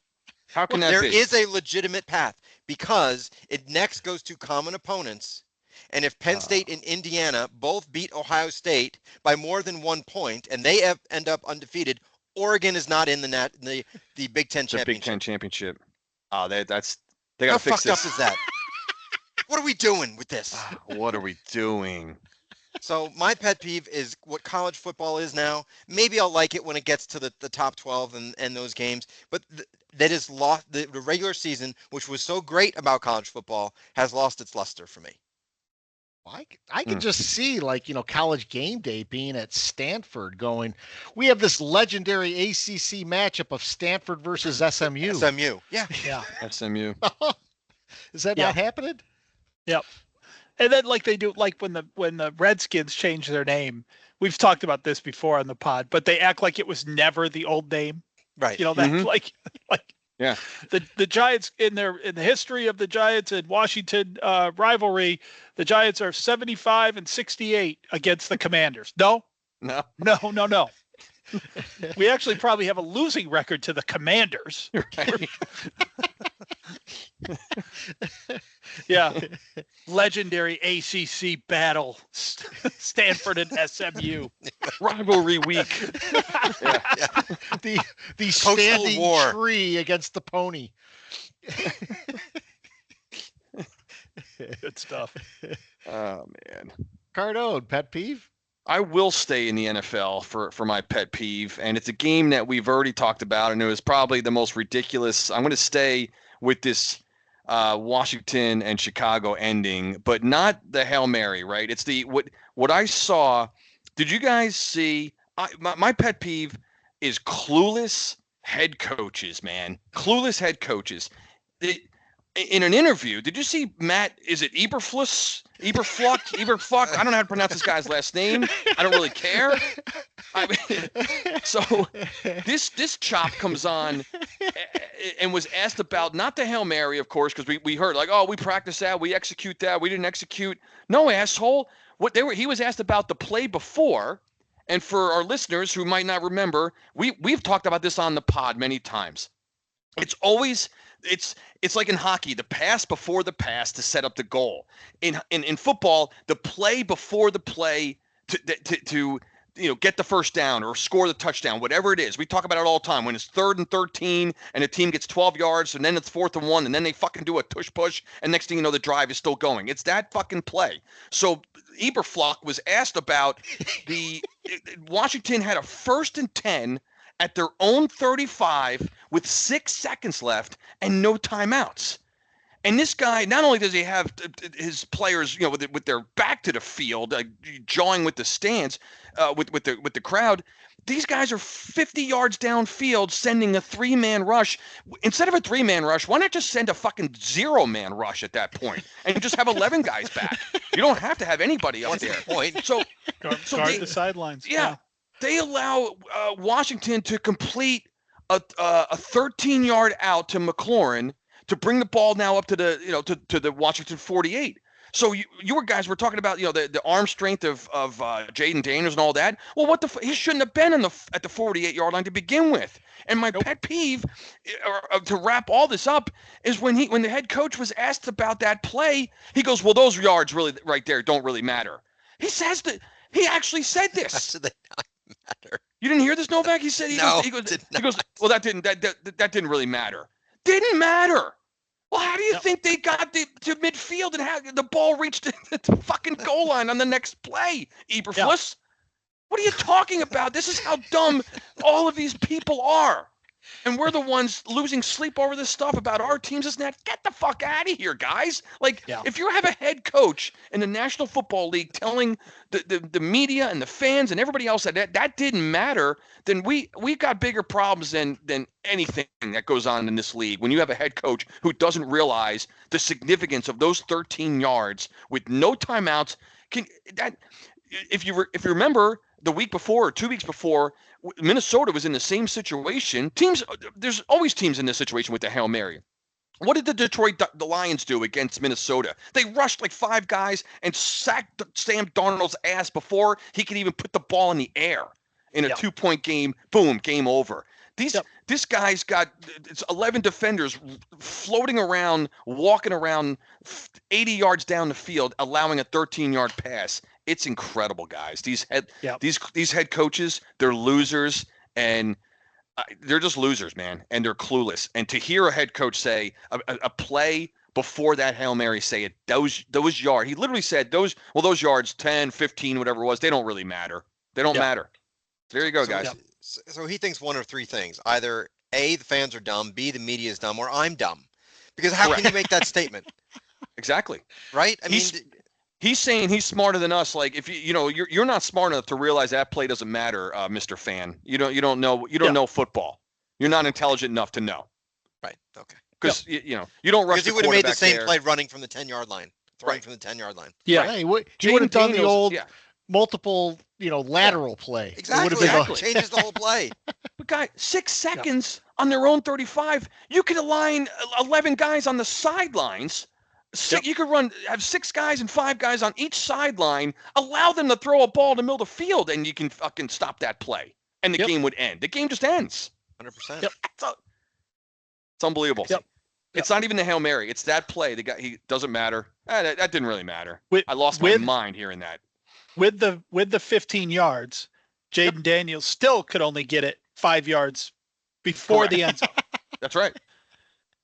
How can that be? There is a legitimate path because it next goes to common opponents. And if Penn State and Indiana both beat Ohio State by more than 1 point and they end up undefeated, Oregon is not in the Big Ten championship. The Big Ten championship. Oh, they got to fix this. How fucked up is that? What are we doing with this? What are we doing? So my pet peeve is what college football is now. Maybe I'll like it when it gets to the top 12 and those games. But that is lost. The regular season, which was so great about college football, has lost its luster for me. I could just see college game day being at Stanford going, we have this legendary ACC matchup of Stanford versus SMU. SMU. Yeah. SMU. Is that not happening? Yep. And then like they do, like when the Redskins change their name, we've talked about this before on the pod, but they act like it was never the old name. Right. That yeah. The Giants in the history of the Giants and Washington rivalry, the Giants are 75-68 against the Commanders. No. We actually probably have a losing record to the Commanders. Right. Yeah. Legendary ACC battle, Stanford and SMU. Rivalry week. Yeah. The standing war. Tree against the pony. Good stuff. Oh, man. Cardone, pet peeve? I will stay in the NFL for my pet peeve, and it's a game that we've already talked about, and it was probably the most ridiculous. I'm going to stay with this Washington and Chicago ending, but not the Hail Mary, right? It's what I saw. Did you guys see? My pet peeve is clueless head coaches, man. Clueless head coaches. In an interview, did you see Matt? Is it Eberflus? Eberfuck? I don't know how to pronounce this guy's last name. I don't really care. So this chop comes on and was asked about not the Hail Mary, of course, because we heard like, oh, we practiced that, we execute that, we didn't execute. No, asshole. he was asked about the play before, and for our listeners who might not remember, we've talked about this on the pod many times. It's always it's like in hockey, the pass before the pass to set up the goal. In football, the play before the play to get the first down or score the touchdown, whatever it is. We talk about it all the time. When it's 3rd and 13 and the team gets 12 yards and then it's 4th and 1 and then they fucking do a tush push and next thing you know the drive is still going. It's that fucking play. So Eberfluck was asked about Washington had a 1st and 10 at their own 35 with 6 seconds left and no timeouts. And this guy, not only does he have his players, with their back to the field, jawing with the stands, with the crowd, these guys are 50 yards downfield sending a 3-man rush. Instead of a 3-man rush, why not just send a fucking 0-man rush at that point and just have 11 guys back? You don't have to have anybody up there. So guard the sidelines. Yeah, they allow Washington to complete a 13-yard out to McLaurin to bring the ball now up to the to the Washington 48. So you guys were talking about the arm strength of Jaden Daniels and all that. Well, he shouldn't have been at the 48-yard line to begin with. And my pet peeve, to wrap all this up, is when the head coach was asked about that play, he goes, "Well, those yards really right there don't really matter." He says that he actually said this. So they not matter. You didn't hear this, Novak? He said he goes, "Well, that didn't really matter." Didn't matter. Well, how do you think they got to midfield and how the ball reached the fucking goal line on the next play, Eberfluss? What are you talking about? This is how dumb all of these people are. And we're the ones losing sleep over this stuff about our teams. Isn't that? Get the fuck out of here, guys. If you have a head coach in the National Football League telling the media and the fans and everybody else that didn't matter, then we got bigger problems than anything that goes on in this league. When you have a head coach who doesn't realize the significance of those 13 yards with no timeouts, if you remember the week before or 2 weeks before, Minnesota was in the same situation. There's always teams in this situation with the Hail Mary. What did the Lions do against Minnesota? They rushed like 5 guys and sacked Sam Darnold's ass before he could even put the ball in the air. In a 2-point game, boom, game over. This guy's got 11 defenders floating around, walking around 80 yards down the field, allowing a 13-yard pass. It's incredible, guys. These head coaches, they're losers, and they're just losers, man, and they're clueless. And to hear a head coach say a play before that Hail Mary, say it, those yards, he literally said those yards, 10, 15, whatever it was, they don't really matter. They don't matter. There you go, guys. So he thinks one of 3 things. Either A, the fans are dumb, B, the media is dumb, or I'm dumb. Because how can you make that statement? Exactly. Right? I mean, he's saying he's smarter than us. Like if you're not smart enough to realize that play doesn't matter, Mr. Fan. You don't know football. You're not intelligent enough to know. Right. Okay. Because you don't rush. Because he would have made the same play running from the 10-yard line, throwing from the 10-yard line. Yeah. Right. He would have done the old multiple, lateral play. Exactly. Changes the whole play. But guys, 6 seconds on their own 35. You could align 11 guys on the sidelines. You could have 6 guys and 5 guys on each sideline. Allow them to throw a ball in the middle of the field, and you can fucking stop that play, and the game would end. The game just ends. 100%. It's unbelievable. It's not even the Hail Mary. It's that play. The guy, he doesn't matter. That didn't really matter. I lost my mind hearing that. With the 15 yards, Jaden Daniels still could only get it 5 yards before the end zone. That's right.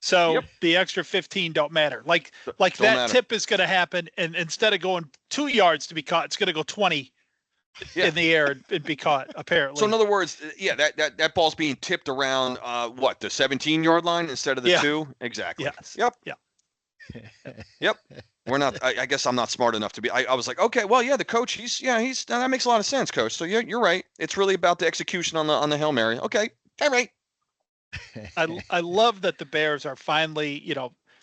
So the extra 15 don't matter. Like that tip is going to happen, and instead of going 2 yards to be caught, it's going to go 20 in the air and be caught, apparently. So in other words, that ball's being tipped around the 17-yard line instead of the 2? Exactly. Yes. Yep. We're not. I guess I'm not smart enough to be. I was like, okay, well, the coach. He's that makes a lot of sense, coach. So you're right. It's really about the execution on the Hail Mary. Okay, all right. I love that the Bears are finally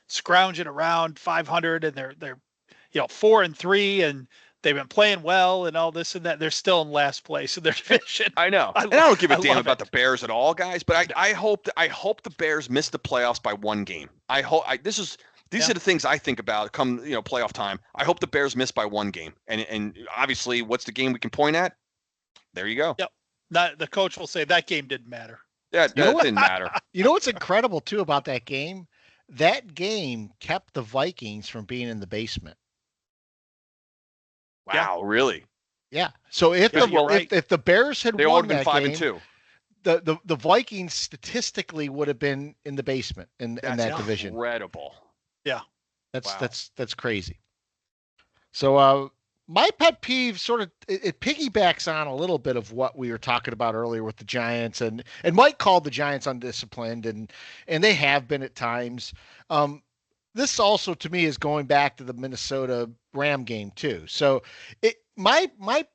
scrounging around 500 and they're 4-3 and they've been playing well and all this and that. They're still in last place in their division. I know. I don't give a damn about the Bears at all, guys. But I hope the Bears miss the playoffs by 1 game. I hope this is. These are the things I think about come playoff time. I hope the Bears miss by one game, and obviously, what's the game we can point at? There you go. Yep. Not the coach will say that game didn't matter. Yeah, that didn't matter. You know what's incredible too about that game? That game kept the Vikings from being in the basement. Wow, really? Yeah. So if the Bears had they all won would have been that 5-2. The Vikings statistically would have been in the basement in that division. Incredible. Yeah. That's crazy. So my pet peeve sort of it piggybacks on a little bit of what we were talking about earlier with the Giants, and Mike called the Giants undisciplined, and they have been at times. This also to me is going back to the Minnesota Ram game too. So my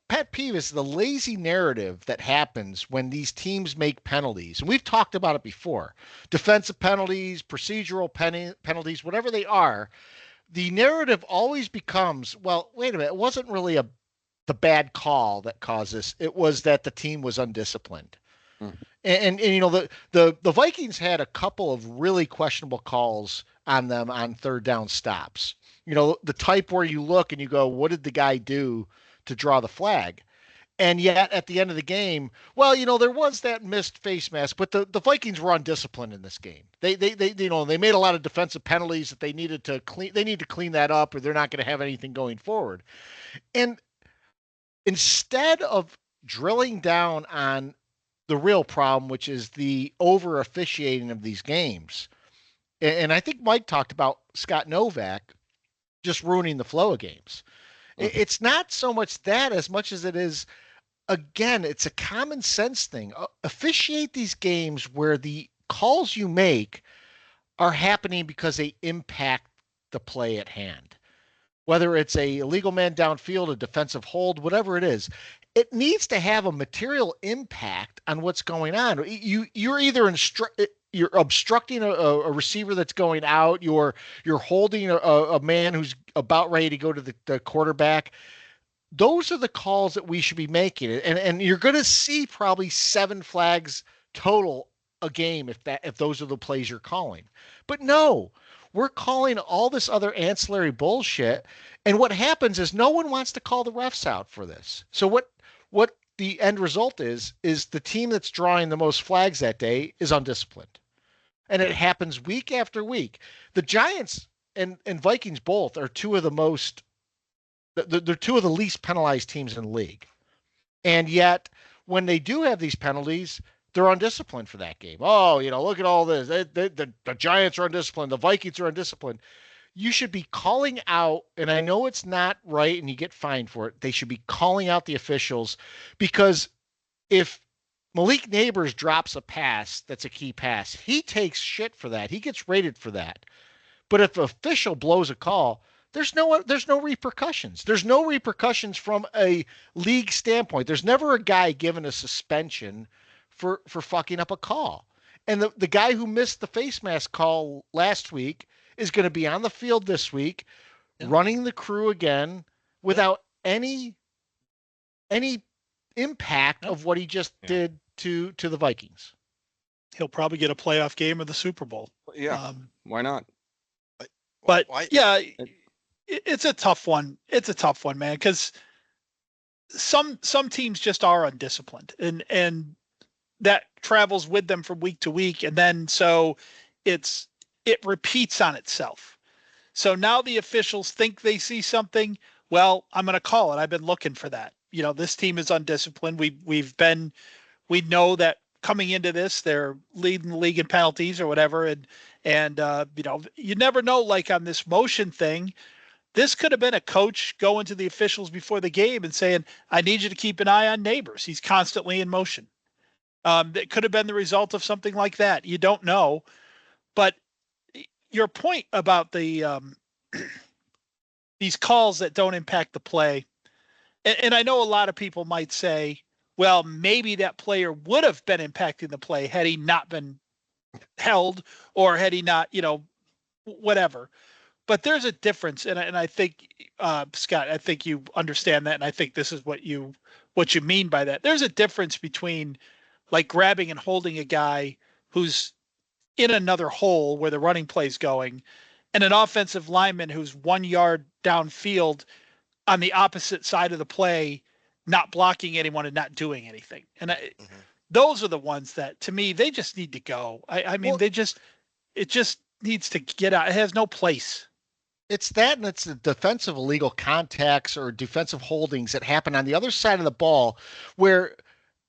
pet peeve is the lazy narrative that happens when these teams make penalties. And we've talked about it before. Defensive penalties, procedural penalties, whatever they are, the narrative always becomes, well, wait a minute, it wasn't really the bad call that caused this. It was that the team was undisciplined. And the Vikings had a couple of really questionable calls on them on third down stops. The type where you look and you go, what did the guy do to draw the flag? And yet at the end of the game, well, there was that missed face mask, but the Vikings were undisciplined in this game. They made a lot of defensive penalties that they needed to clean. They need to clean that up, or they're not going to have anything going forward. And instead of drilling down on the real problem, which is the over officiating of these games, and I think Mike talked about Scott Novak just ruining the flow of games. It's not so much that as much as it is, again, it's a common sense thing. Officiate these games where the calls you make are happening because they impact the play at hand. Whether it's a illegal man downfield, a defensive hold, whatever it is, it needs to have a material impact on what's going on. You're either you're obstructing a receiver that's going out. You're holding a man who's about ready to go to the quarterback. Those are the calls that we should be making. And you're going to see probably 7 flags total a game if those are the plays you're calling. But no, we're calling all this other ancillary bullshit. And what happens is no one wants to call the refs out for this. So what the end result is the team that's drawing the most flags that day is undisciplined. And it happens week after week. The Giants and Vikings both are two of the most they're two of the least penalized teams in the league. And yet, when they do have these penalties, they're undisciplined for that game. Oh, look at all this. The Giants are undisciplined. The Vikings are undisciplined. You should be calling out, and I know it's not right and you get fined for it. They should be calling out the officials, because if Malik Neighbors drops a pass that's a key pass, he takes shit for that. He gets rated for that. But if an official blows a call, there's no repercussions. There's no repercussions from a league standpoint. There's never a guy given a suspension for fucking up a call. And the guy who missed the face mask call last week is going to be on the field this week, running the crew again without any impact of what he just did to the Vikings. He'll probably get a playoff game or the Super Bowl. Yeah. Why not? But yeah, it's a tough one. It's a tough one, man, because some teams just are undisciplined, and that travels with them from week to week, and then so it repeats on itself. So now the officials think they see something. Well, I'm going to call it. I've been looking for that. This team is undisciplined. We know that coming into this, they're leading the league in penalties or whatever, and you never know. Like on this motion thing, this could have been a coach going to the officials before the game and saying, I need you to keep an eye on Neighbors. He's constantly in motion. That could have been the result of something like that. You don't know. But your point about the these calls that don't impact the play, and I know a lot of people might say, well, maybe that player would have been impacting the play had he not been held, or had he not, whatever. But there's a difference, and I think, Scott, I think you understand that, and I think this is what you mean by that. There's a difference between like grabbing and holding a guy who's in another hole where the running play's going, and an offensive lineman who's 1 yard downfield on the opposite side of the play, not blocking anyone and not doing anything. And those are the ones that, to me, they just need to go. I mean, it just needs to get out. It has no place. It's that, and it's the defensive illegal contacts or defensive holdings that happen on the other side of the ball where,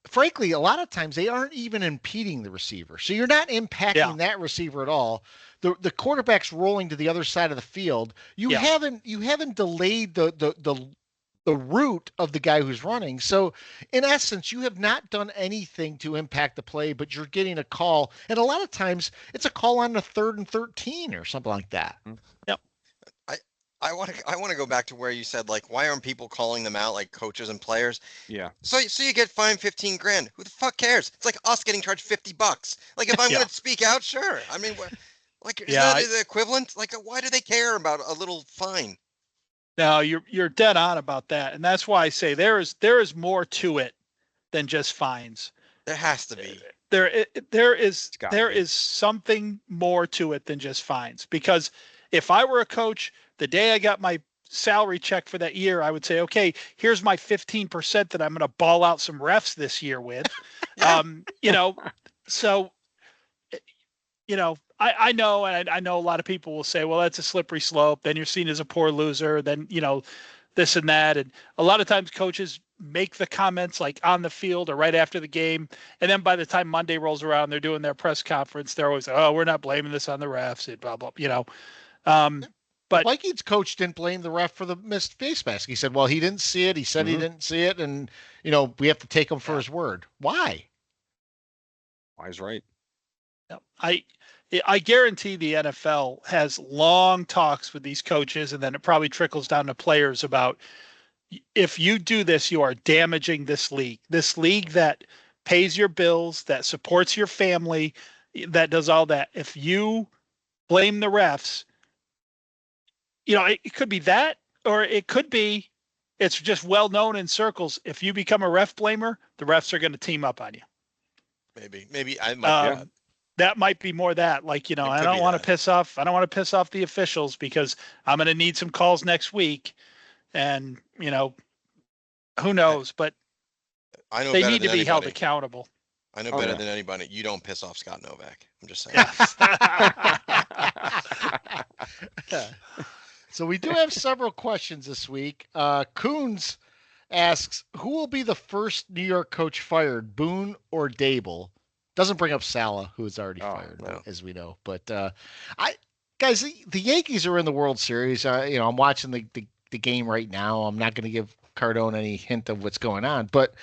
frankly, a lot of times they aren't even impeding the receiver. So you're not impacting that receiver at all. The quarterback's rolling to the other side of the field. You haven't delayed the route of the guy who's running. So in essence, you have not done anything to impact the play, but you're getting a call. And a lot of times it's a call on the 3rd and 13 or something like that. Yep. I want to go back to where you said, like, why aren't people calling them out, like coaches and players? Yeah. So you get fined $15,000. Who the fuck cares? It's like us getting charged $50. Like, if I'm going to speak out, sure. I mean, like, is that the equivalent? Like, why do they care about a little fine? No, you're dead on about that, and that's why I say there is more to it than just fines. There has to be. There is something more to it than just fines. Because if I were a coach, the day I got my salary check for that year, I would say, okay, here's my 15% that I'm going to ball out some refs this year with. So, I know, and I know a lot of people will say, well, that's a slippery slope. Then you're seen as a poor loser. Then, this and that. And a lot of times coaches make the comments like on the field or right after the game. And then by the time Monday rolls around, they're doing their press conference. They're always, oh, we're not blaming this on the refs and blah, blah, but the Vikings coach didn't blame the ref for the missed face mask. He said, well, he didn't see it. He said he didn't see it. And, we have to take him for his word. Why? Why is right. I guarantee the NFL has long talks with these coaches, and then it probably trickles down to players about, if you do this, you are damaging this league that pays your bills, that supports your family, that does all that. If you blame the refs, it could be that, or it could be, it's just well known in circles. If you become a ref blamer, the refs are going to team up on you. Maybe I might. That might be more that, like, I don't want to piss off the officials because I'm going to need some calls next week. And, who knows, but I know they need to be held accountable. I know better than anybody. You don't piss off Scott Novak. I'm just saying. So we do have several questions this week. Coons asks, who will be the first New York coach fired, Boone or Dable? Doesn't bring up Saleh, who is already fired, as we know. But guys, the Yankees are in the World Series. I'm watching the game right now. I'm not going to give Cardone any hint of what's going on. But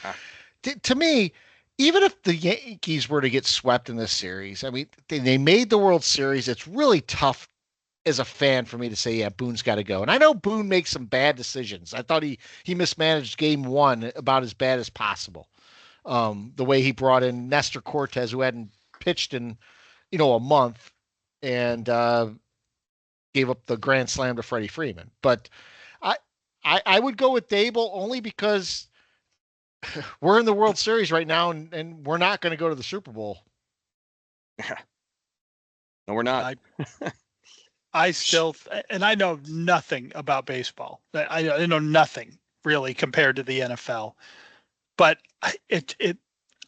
to me, even if the Yankees were to get swept in this series, I mean, they made the World Series. It's really tough as a fan for me to say, yeah, Boone's got to go. And I know Boone makes some bad decisions. I thought he mismanaged game one about as bad as possible. The way he brought in Nestor Cortez, who hadn't pitched in, a month, and gave up the grand slam to Freddie Freeman. But I would go with Dable only because we're in the World Series right now, and we're not going to go to the Super Bowl. Yeah. No, we're not. I still, and I know nothing about baseball. I know nothing really compared to the NFL. But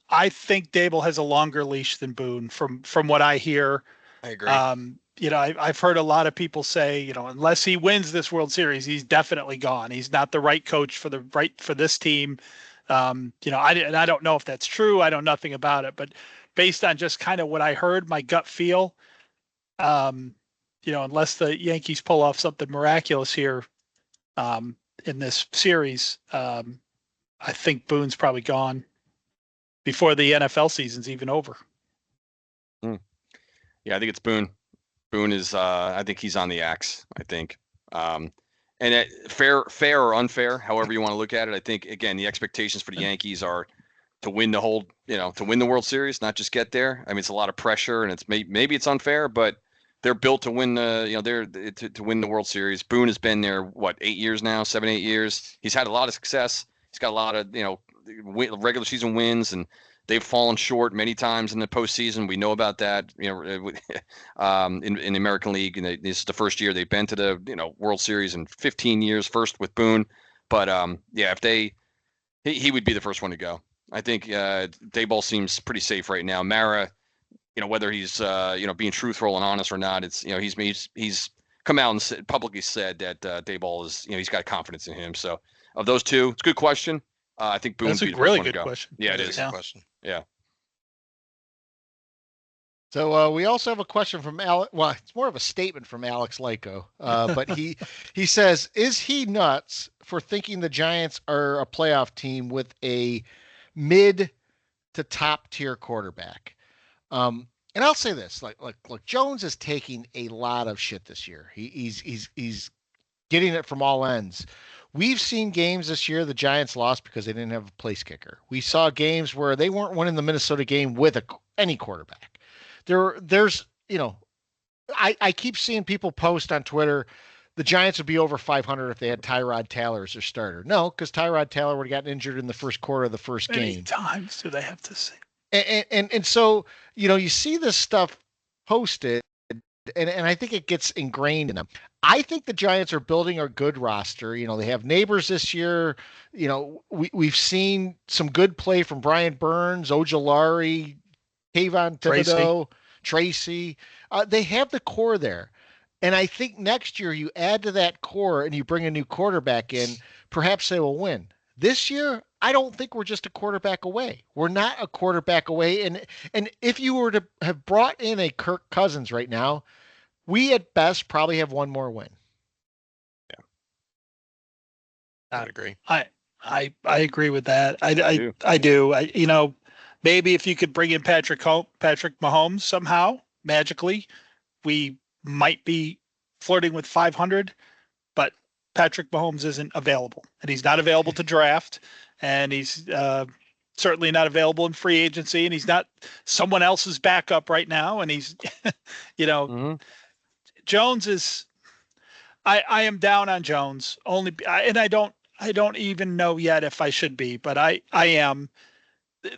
I think Dable has a longer leash than Boone from what I hear. I agree. I've heard a lot of people say, unless he wins this World Series, he's definitely gone. He's not the right coach for this team. I don't know if that's true. I know nothing about it, but based on just kind of what I heard, my gut feel, unless the Yankees pull off something miraculous here, in this series, I think Boone's probably gone before the NFL season's even over. Yeah, I think it's Boone. Boone is, I think he's on the axe, I think. And fair or unfair, however you want to look at it, I think, again, the expectations for the Yankees are to win the whole, to win the World Series, not just get there. I mean, it's a lot of pressure, and it's maybe it's unfair, but they're built to win to win the World Series. Boone has been there, 8 years now, 7, 8 years. He's had a lot of success. He's got a lot of, regular season wins, and they've fallen short many times in the postseason. We know about that. In the American League, and this is the first year they've been to the World Series in 15 years. First with Boone, but if he would be the first one to go. I think Dayball seems pretty safe right now. Mara, whether he's being truthful and honest or not, it's he's come out and publicly said that Dayball is he's got confidence in him. So of those two, it's a good question. I think Boone would be the first one to go. Question. Yeah, it is. A good question. Yeah. So we also have a question from Alex. Well, it's more of a statement from Alex Lyko, but he says, "Is he nuts for thinking the Giants are a playoff team with a mid to top tier quarterback?" And I'll say this: look, Jones is taking a lot of shit this year. He's getting it from all ends. We've seen games this year the Giants lost because they didn't have a place kicker. We saw games where they weren't winning the Minnesota game with any quarterback. There's I keep seeing people post on Twitter the Giants would be over 500 if they had Tyrod Taylor as their starter. No, because Tyrod Taylor would have gotten injured in the first quarter of the first game. How many times do they have to say? And so you see this stuff posted, and I think it gets ingrained in them. I think the Giants are building a good roster. They have neighbors this year. We've seen some good play from Brian Burns, Ojulari, Kayvon Thibodeau, Tracy. They have the core there. And I think next year you add to that core and you bring a new quarterback in, perhaps they will win. This year, I don't think we're just a quarterback away. We're not a quarterback away. And if you were to have brought in a Kirk Cousins right now, we at best probably have one more win. Yeah. I would agree. I agree with that. I do. Maybe if you could bring in Patrick Mahomes somehow, magically, we might be flirting with 500, but Patrick Mahomes isn't available, and he's not available to draft, and he's certainly not available in free agency, and he's not someone else's backup right now, and he's, Jones is. I am down on Jones and I don't even know yet if I should be, but I am.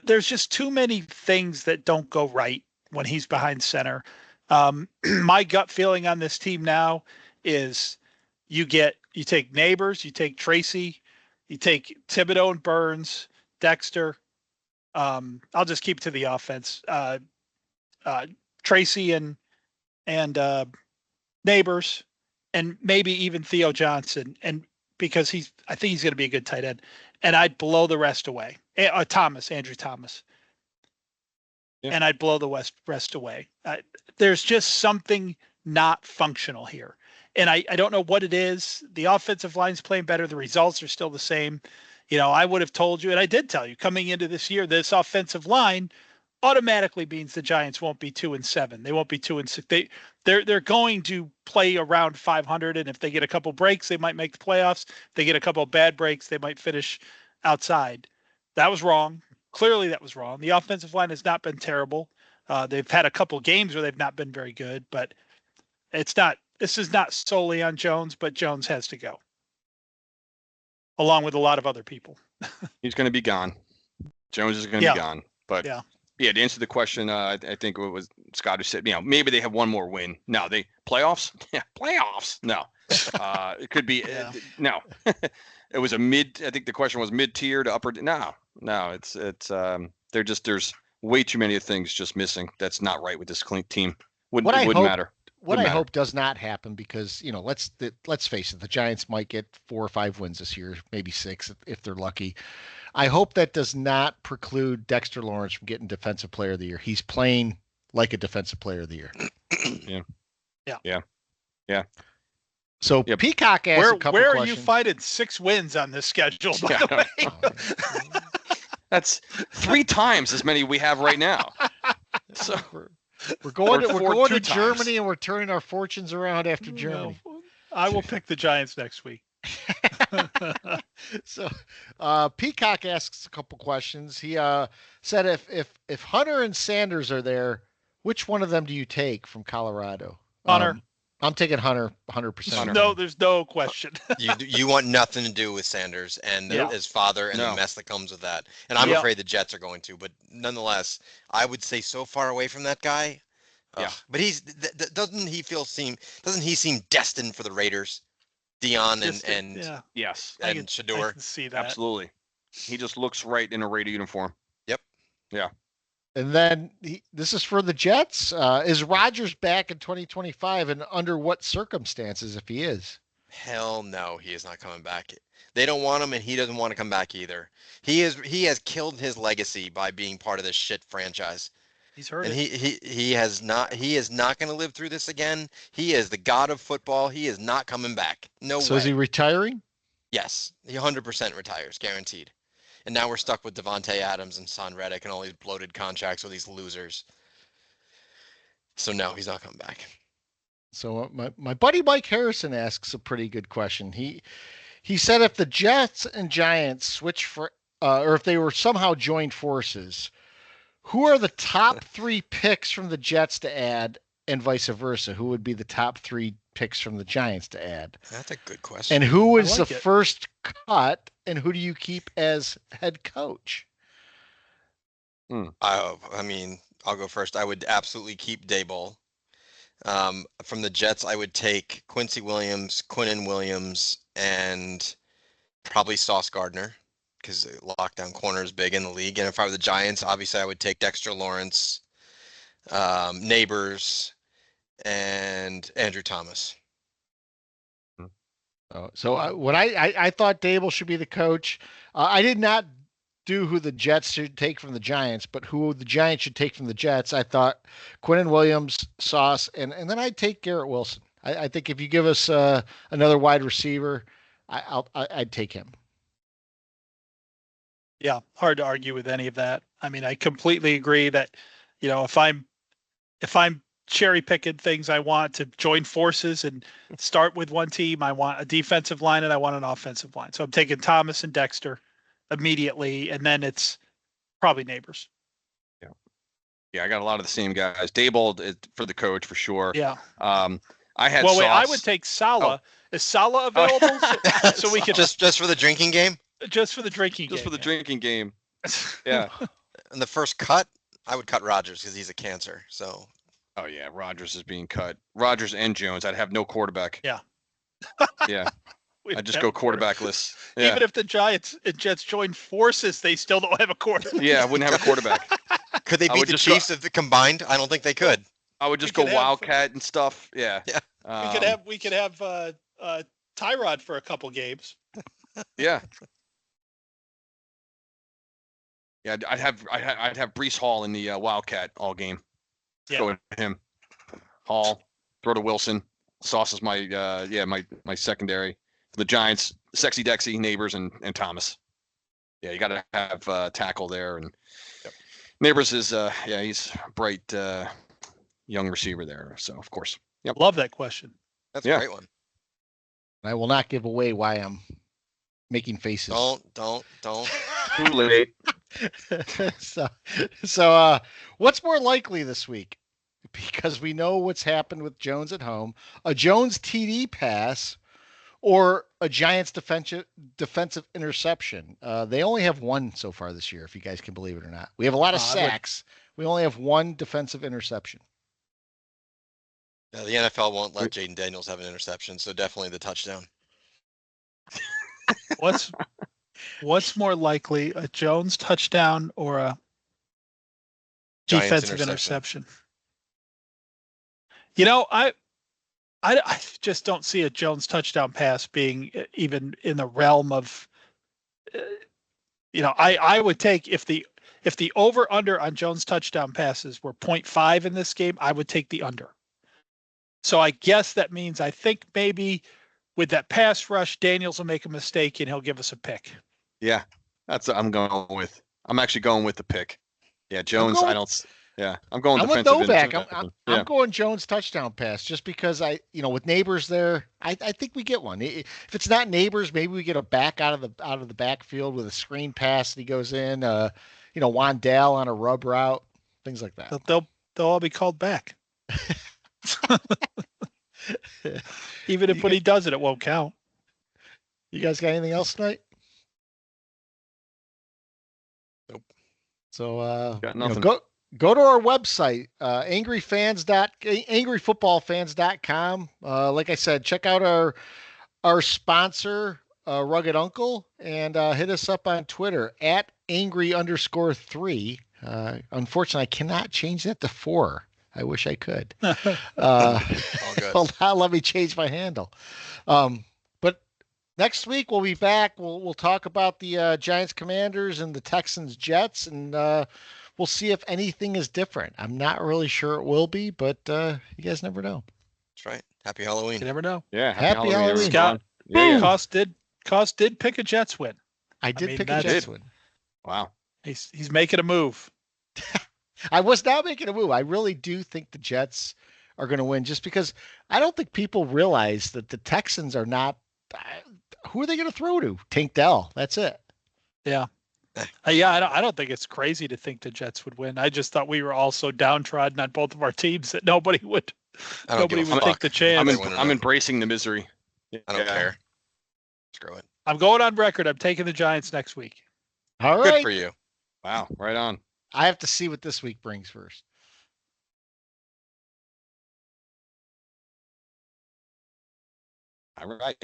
There's just too many things that don't go right when he's behind center. My gut feeling on this team now is you take Neighbors, you take Tracy, you take Thibodeau and Burns, Dexter. I'll just keep to the offense. Tracy and Neighbors, and maybe even Theo Johnson, and because I think he's going to be a good tight end, and I'd blow the rest away. Andrew Thomas. Yeah. And I'd blow the rest away. There's just something not functional here. And I don't know what it is. The offensive line's playing better. The results are still the same. I would have told you, and I did tell you, coming into this year, this offensive line automatically means the Giants won't be 2-7. They won't be 2-6. They're going to play around 500, and if they get a couple breaks, they might make the playoffs. If they get a couple bad breaks, they might finish outside. That was wrong. Clearly, that was wrong. The offensive line has not been terrible. They've had a couple games where they've not been very good, but it's not. This is not solely on Jones, but Jones has to go, along with a lot of other people. He's going to be gone. Jones is going to be gone. But to answer the question, I think it was Scott who said, maybe they have one more win. No, playoffs? Yeah, playoffs. No, it could be no. It was I think the question was mid-tier to upper. No, it's there's way too many things just missing. That's not right with this team. Wouldn't matter. What I hope does not happen, because let's face it, the Giants might get 4 or 5 wins this year, maybe 6 if they're lucky. I hope that does not preclude Dexter Lawrence from getting Defensive Player of the Year. He's playing like a Defensive Player of the Year. Yeah. So Peacock asked a couple where questions. Are you finding 6 wins on this schedule, by the way? That's 3 times as many we have right now. So we're going to Germany, and we're turning our fortunes around after Germany. I will pick the Giants next week. So Peacock asks a couple questions. He said if Hunter and Sanders are there, which one of them do you take from Colorado? Hunter. I'm taking Hunter 100%. No, there's no question. You want nothing to do with Sanders and Yeah. his father and the No. mess that comes with that. And I'm Yeah. afraid the Jets are going to, but nonetheless, I would say so far away from that guy. Yeah. But doesn't he seem destined for the Raiders? Dion and yeah, Yes. I and Shador. can see that. Absolutely. He just looks right in a Raider uniform. Yep. Yeah. And then this is for the Jets. Is Rodgers back in 2025, and under what circumstances if he is? Hell no, he is not coming back. They don't want him, and he doesn't want to come back either. He has killed his legacy by being part of this shit franchise. He's heard And it. he is not going to live through this again. He is the god of football. He is not coming back. No So way. is he retiring? Yes, he 100% retires, guaranteed. And now we're stuck with Devontae Adams and Son Reddick and all these bloated contracts with these losers. So no, he's not coming back. So my buddy Mike Harrison asks a pretty good question. He said if the Jets and Giants switch for, or if they were somehow joined forces, who are the top 3 picks from the Jets to add, and vice versa? Who would be the top 3 picks from the Giants to add? That's a good question. And who is like the it. first cut, and who do you keep as head coach? I mean, I'll go first. I would absolutely keep Daboll. From the Jets, I would take Quincy Williams, Quinnen Williams, and probably Sauce Gardner, because lockdown corner is big in the league. And if I were the Giants, obviously I would take Dexter Lawrence, Neighbors, and Andrew Thomas. So when I thought Dable should be the coach, I did not do who the Jets should take from the Giants, but who the Giants should take from the Jets. I thought Quinnen Williams, Sauce, and then I'd take Garrett Wilson. I think if you give us another wide receiver, I'd take him. Yeah, hard to argue with any of that. I mean, I completely agree that, if I'm cherry picking things, I want to join forces and start with one team. I want a defensive line and I want an offensive line. So I'm taking Thomas and Dexter immediately, and then it's probably Neighbors. Yeah, I got a lot of the same guys. Daboll for the coach for sure. Yeah. I had. Well, wait, I Sauce. would take Salah. Is Salah available? So we could just for the drinking game. Just for the drinking Just game. for the drinking game. Yeah. And the first cut, I would cut Rodgers because he's a cancer. So. Oh yeah, Rodgers is being cut. Rodgers and Jones. I'd have no quarterback. Yeah. Yeah. I'd just go quarterbackless. Yeah. Even if the Giants and Jets join forces, they still don't have a quarterback. Yeah, I wouldn't have a quarterback. Could they beat the Chiefs if they combined? I don't think they could. I would just go Wildcat and stuff. Yeah. Yeah. We could have Tyrod for a couple games. Yeah. Yeah, I'd have Breece Hall in the Wildcat all game. Yeah. Go with him. Hall, throw to Wilson. Sauce is my my secondary. For the Giants, Sexy Dexy, Neighbors, and Thomas. Yeah, you got to have tackle there, and Neighbors is he's a bright young receiver there. So of course, yep. Love that question. That's a great one. I will not give away why I'm making faces. Don't. Too late. So what's more likely this week? Because we know what's happened with Jones at home, a Jones TD pass or a Giants defensive interception. They only have one so far this year, if you guys can believe it or not. We have a lot of sacks. We only have one defensive interception. Yeah, the NFL won't let Jaden Daniels have an interception, so definitely the touchdown. What's more likely, a Jones touchdown or a Giants defensive interception? I just don't see a Jones touchdown pass being even in the realm of, I would take if the over under on Jones touchdown passes were 0.5 in this game, I would take the under. So I guess that means I think maybe with that pass rush, Daniels will make a mistake and he'll give us a pick. Yeah, that's what I'm going with. I'm actually going with the pick. Yeah, Jones. I'm going I'm with defensive. Novak. I'm going Jones touchdown pass just because with Neighbors there, I think we get one. If it's not Neighbors, maybe we get a back out of the backfield with a screen pass that he goes in. Wandale on a rub route, things like that. They'll all be called back. Even if when he does it, it won't count. You guys got anything else tonight? Nope. So Got nothing. Go to our website, angryfootballfans.com. Like I said, check out our sponsor, Rugged Uncle, and hit us up on Twitter at angry_3. Unfortunately, I cannot change that to 4. I wish I could. All good. Well, let me change my handle. But next week we'll be back. We'll talk about the Giants Commanders and the Texans Jets, and we'll see if anything is different. I'm not really sure it will be, but you guys never know. That's right. Happy Halloween. You never know. Yeah, Happy Halloween. everyone. Scott, Yeah. Cost did pick a Jets win. I did mean, pick a that's- Jets win. Wow. He's making a move. I was not making a move. I really do think the Jets are going to win, just because I don't think people realize that the Texans are not. Who are they going to throw to? Tank Dell. That's it. Yeah. I don't think it's crazy to think the Jets would win. I just thought we were all so downtrodden on both of our teams that nobody would I don't give a take fuck. the chance. I'm embracing the misery. I don't care. Screw it. I'm going on record. I'm taking the Giants next week. All Good right. for you. Wow. Right on. I have to see what this week brings first. All right.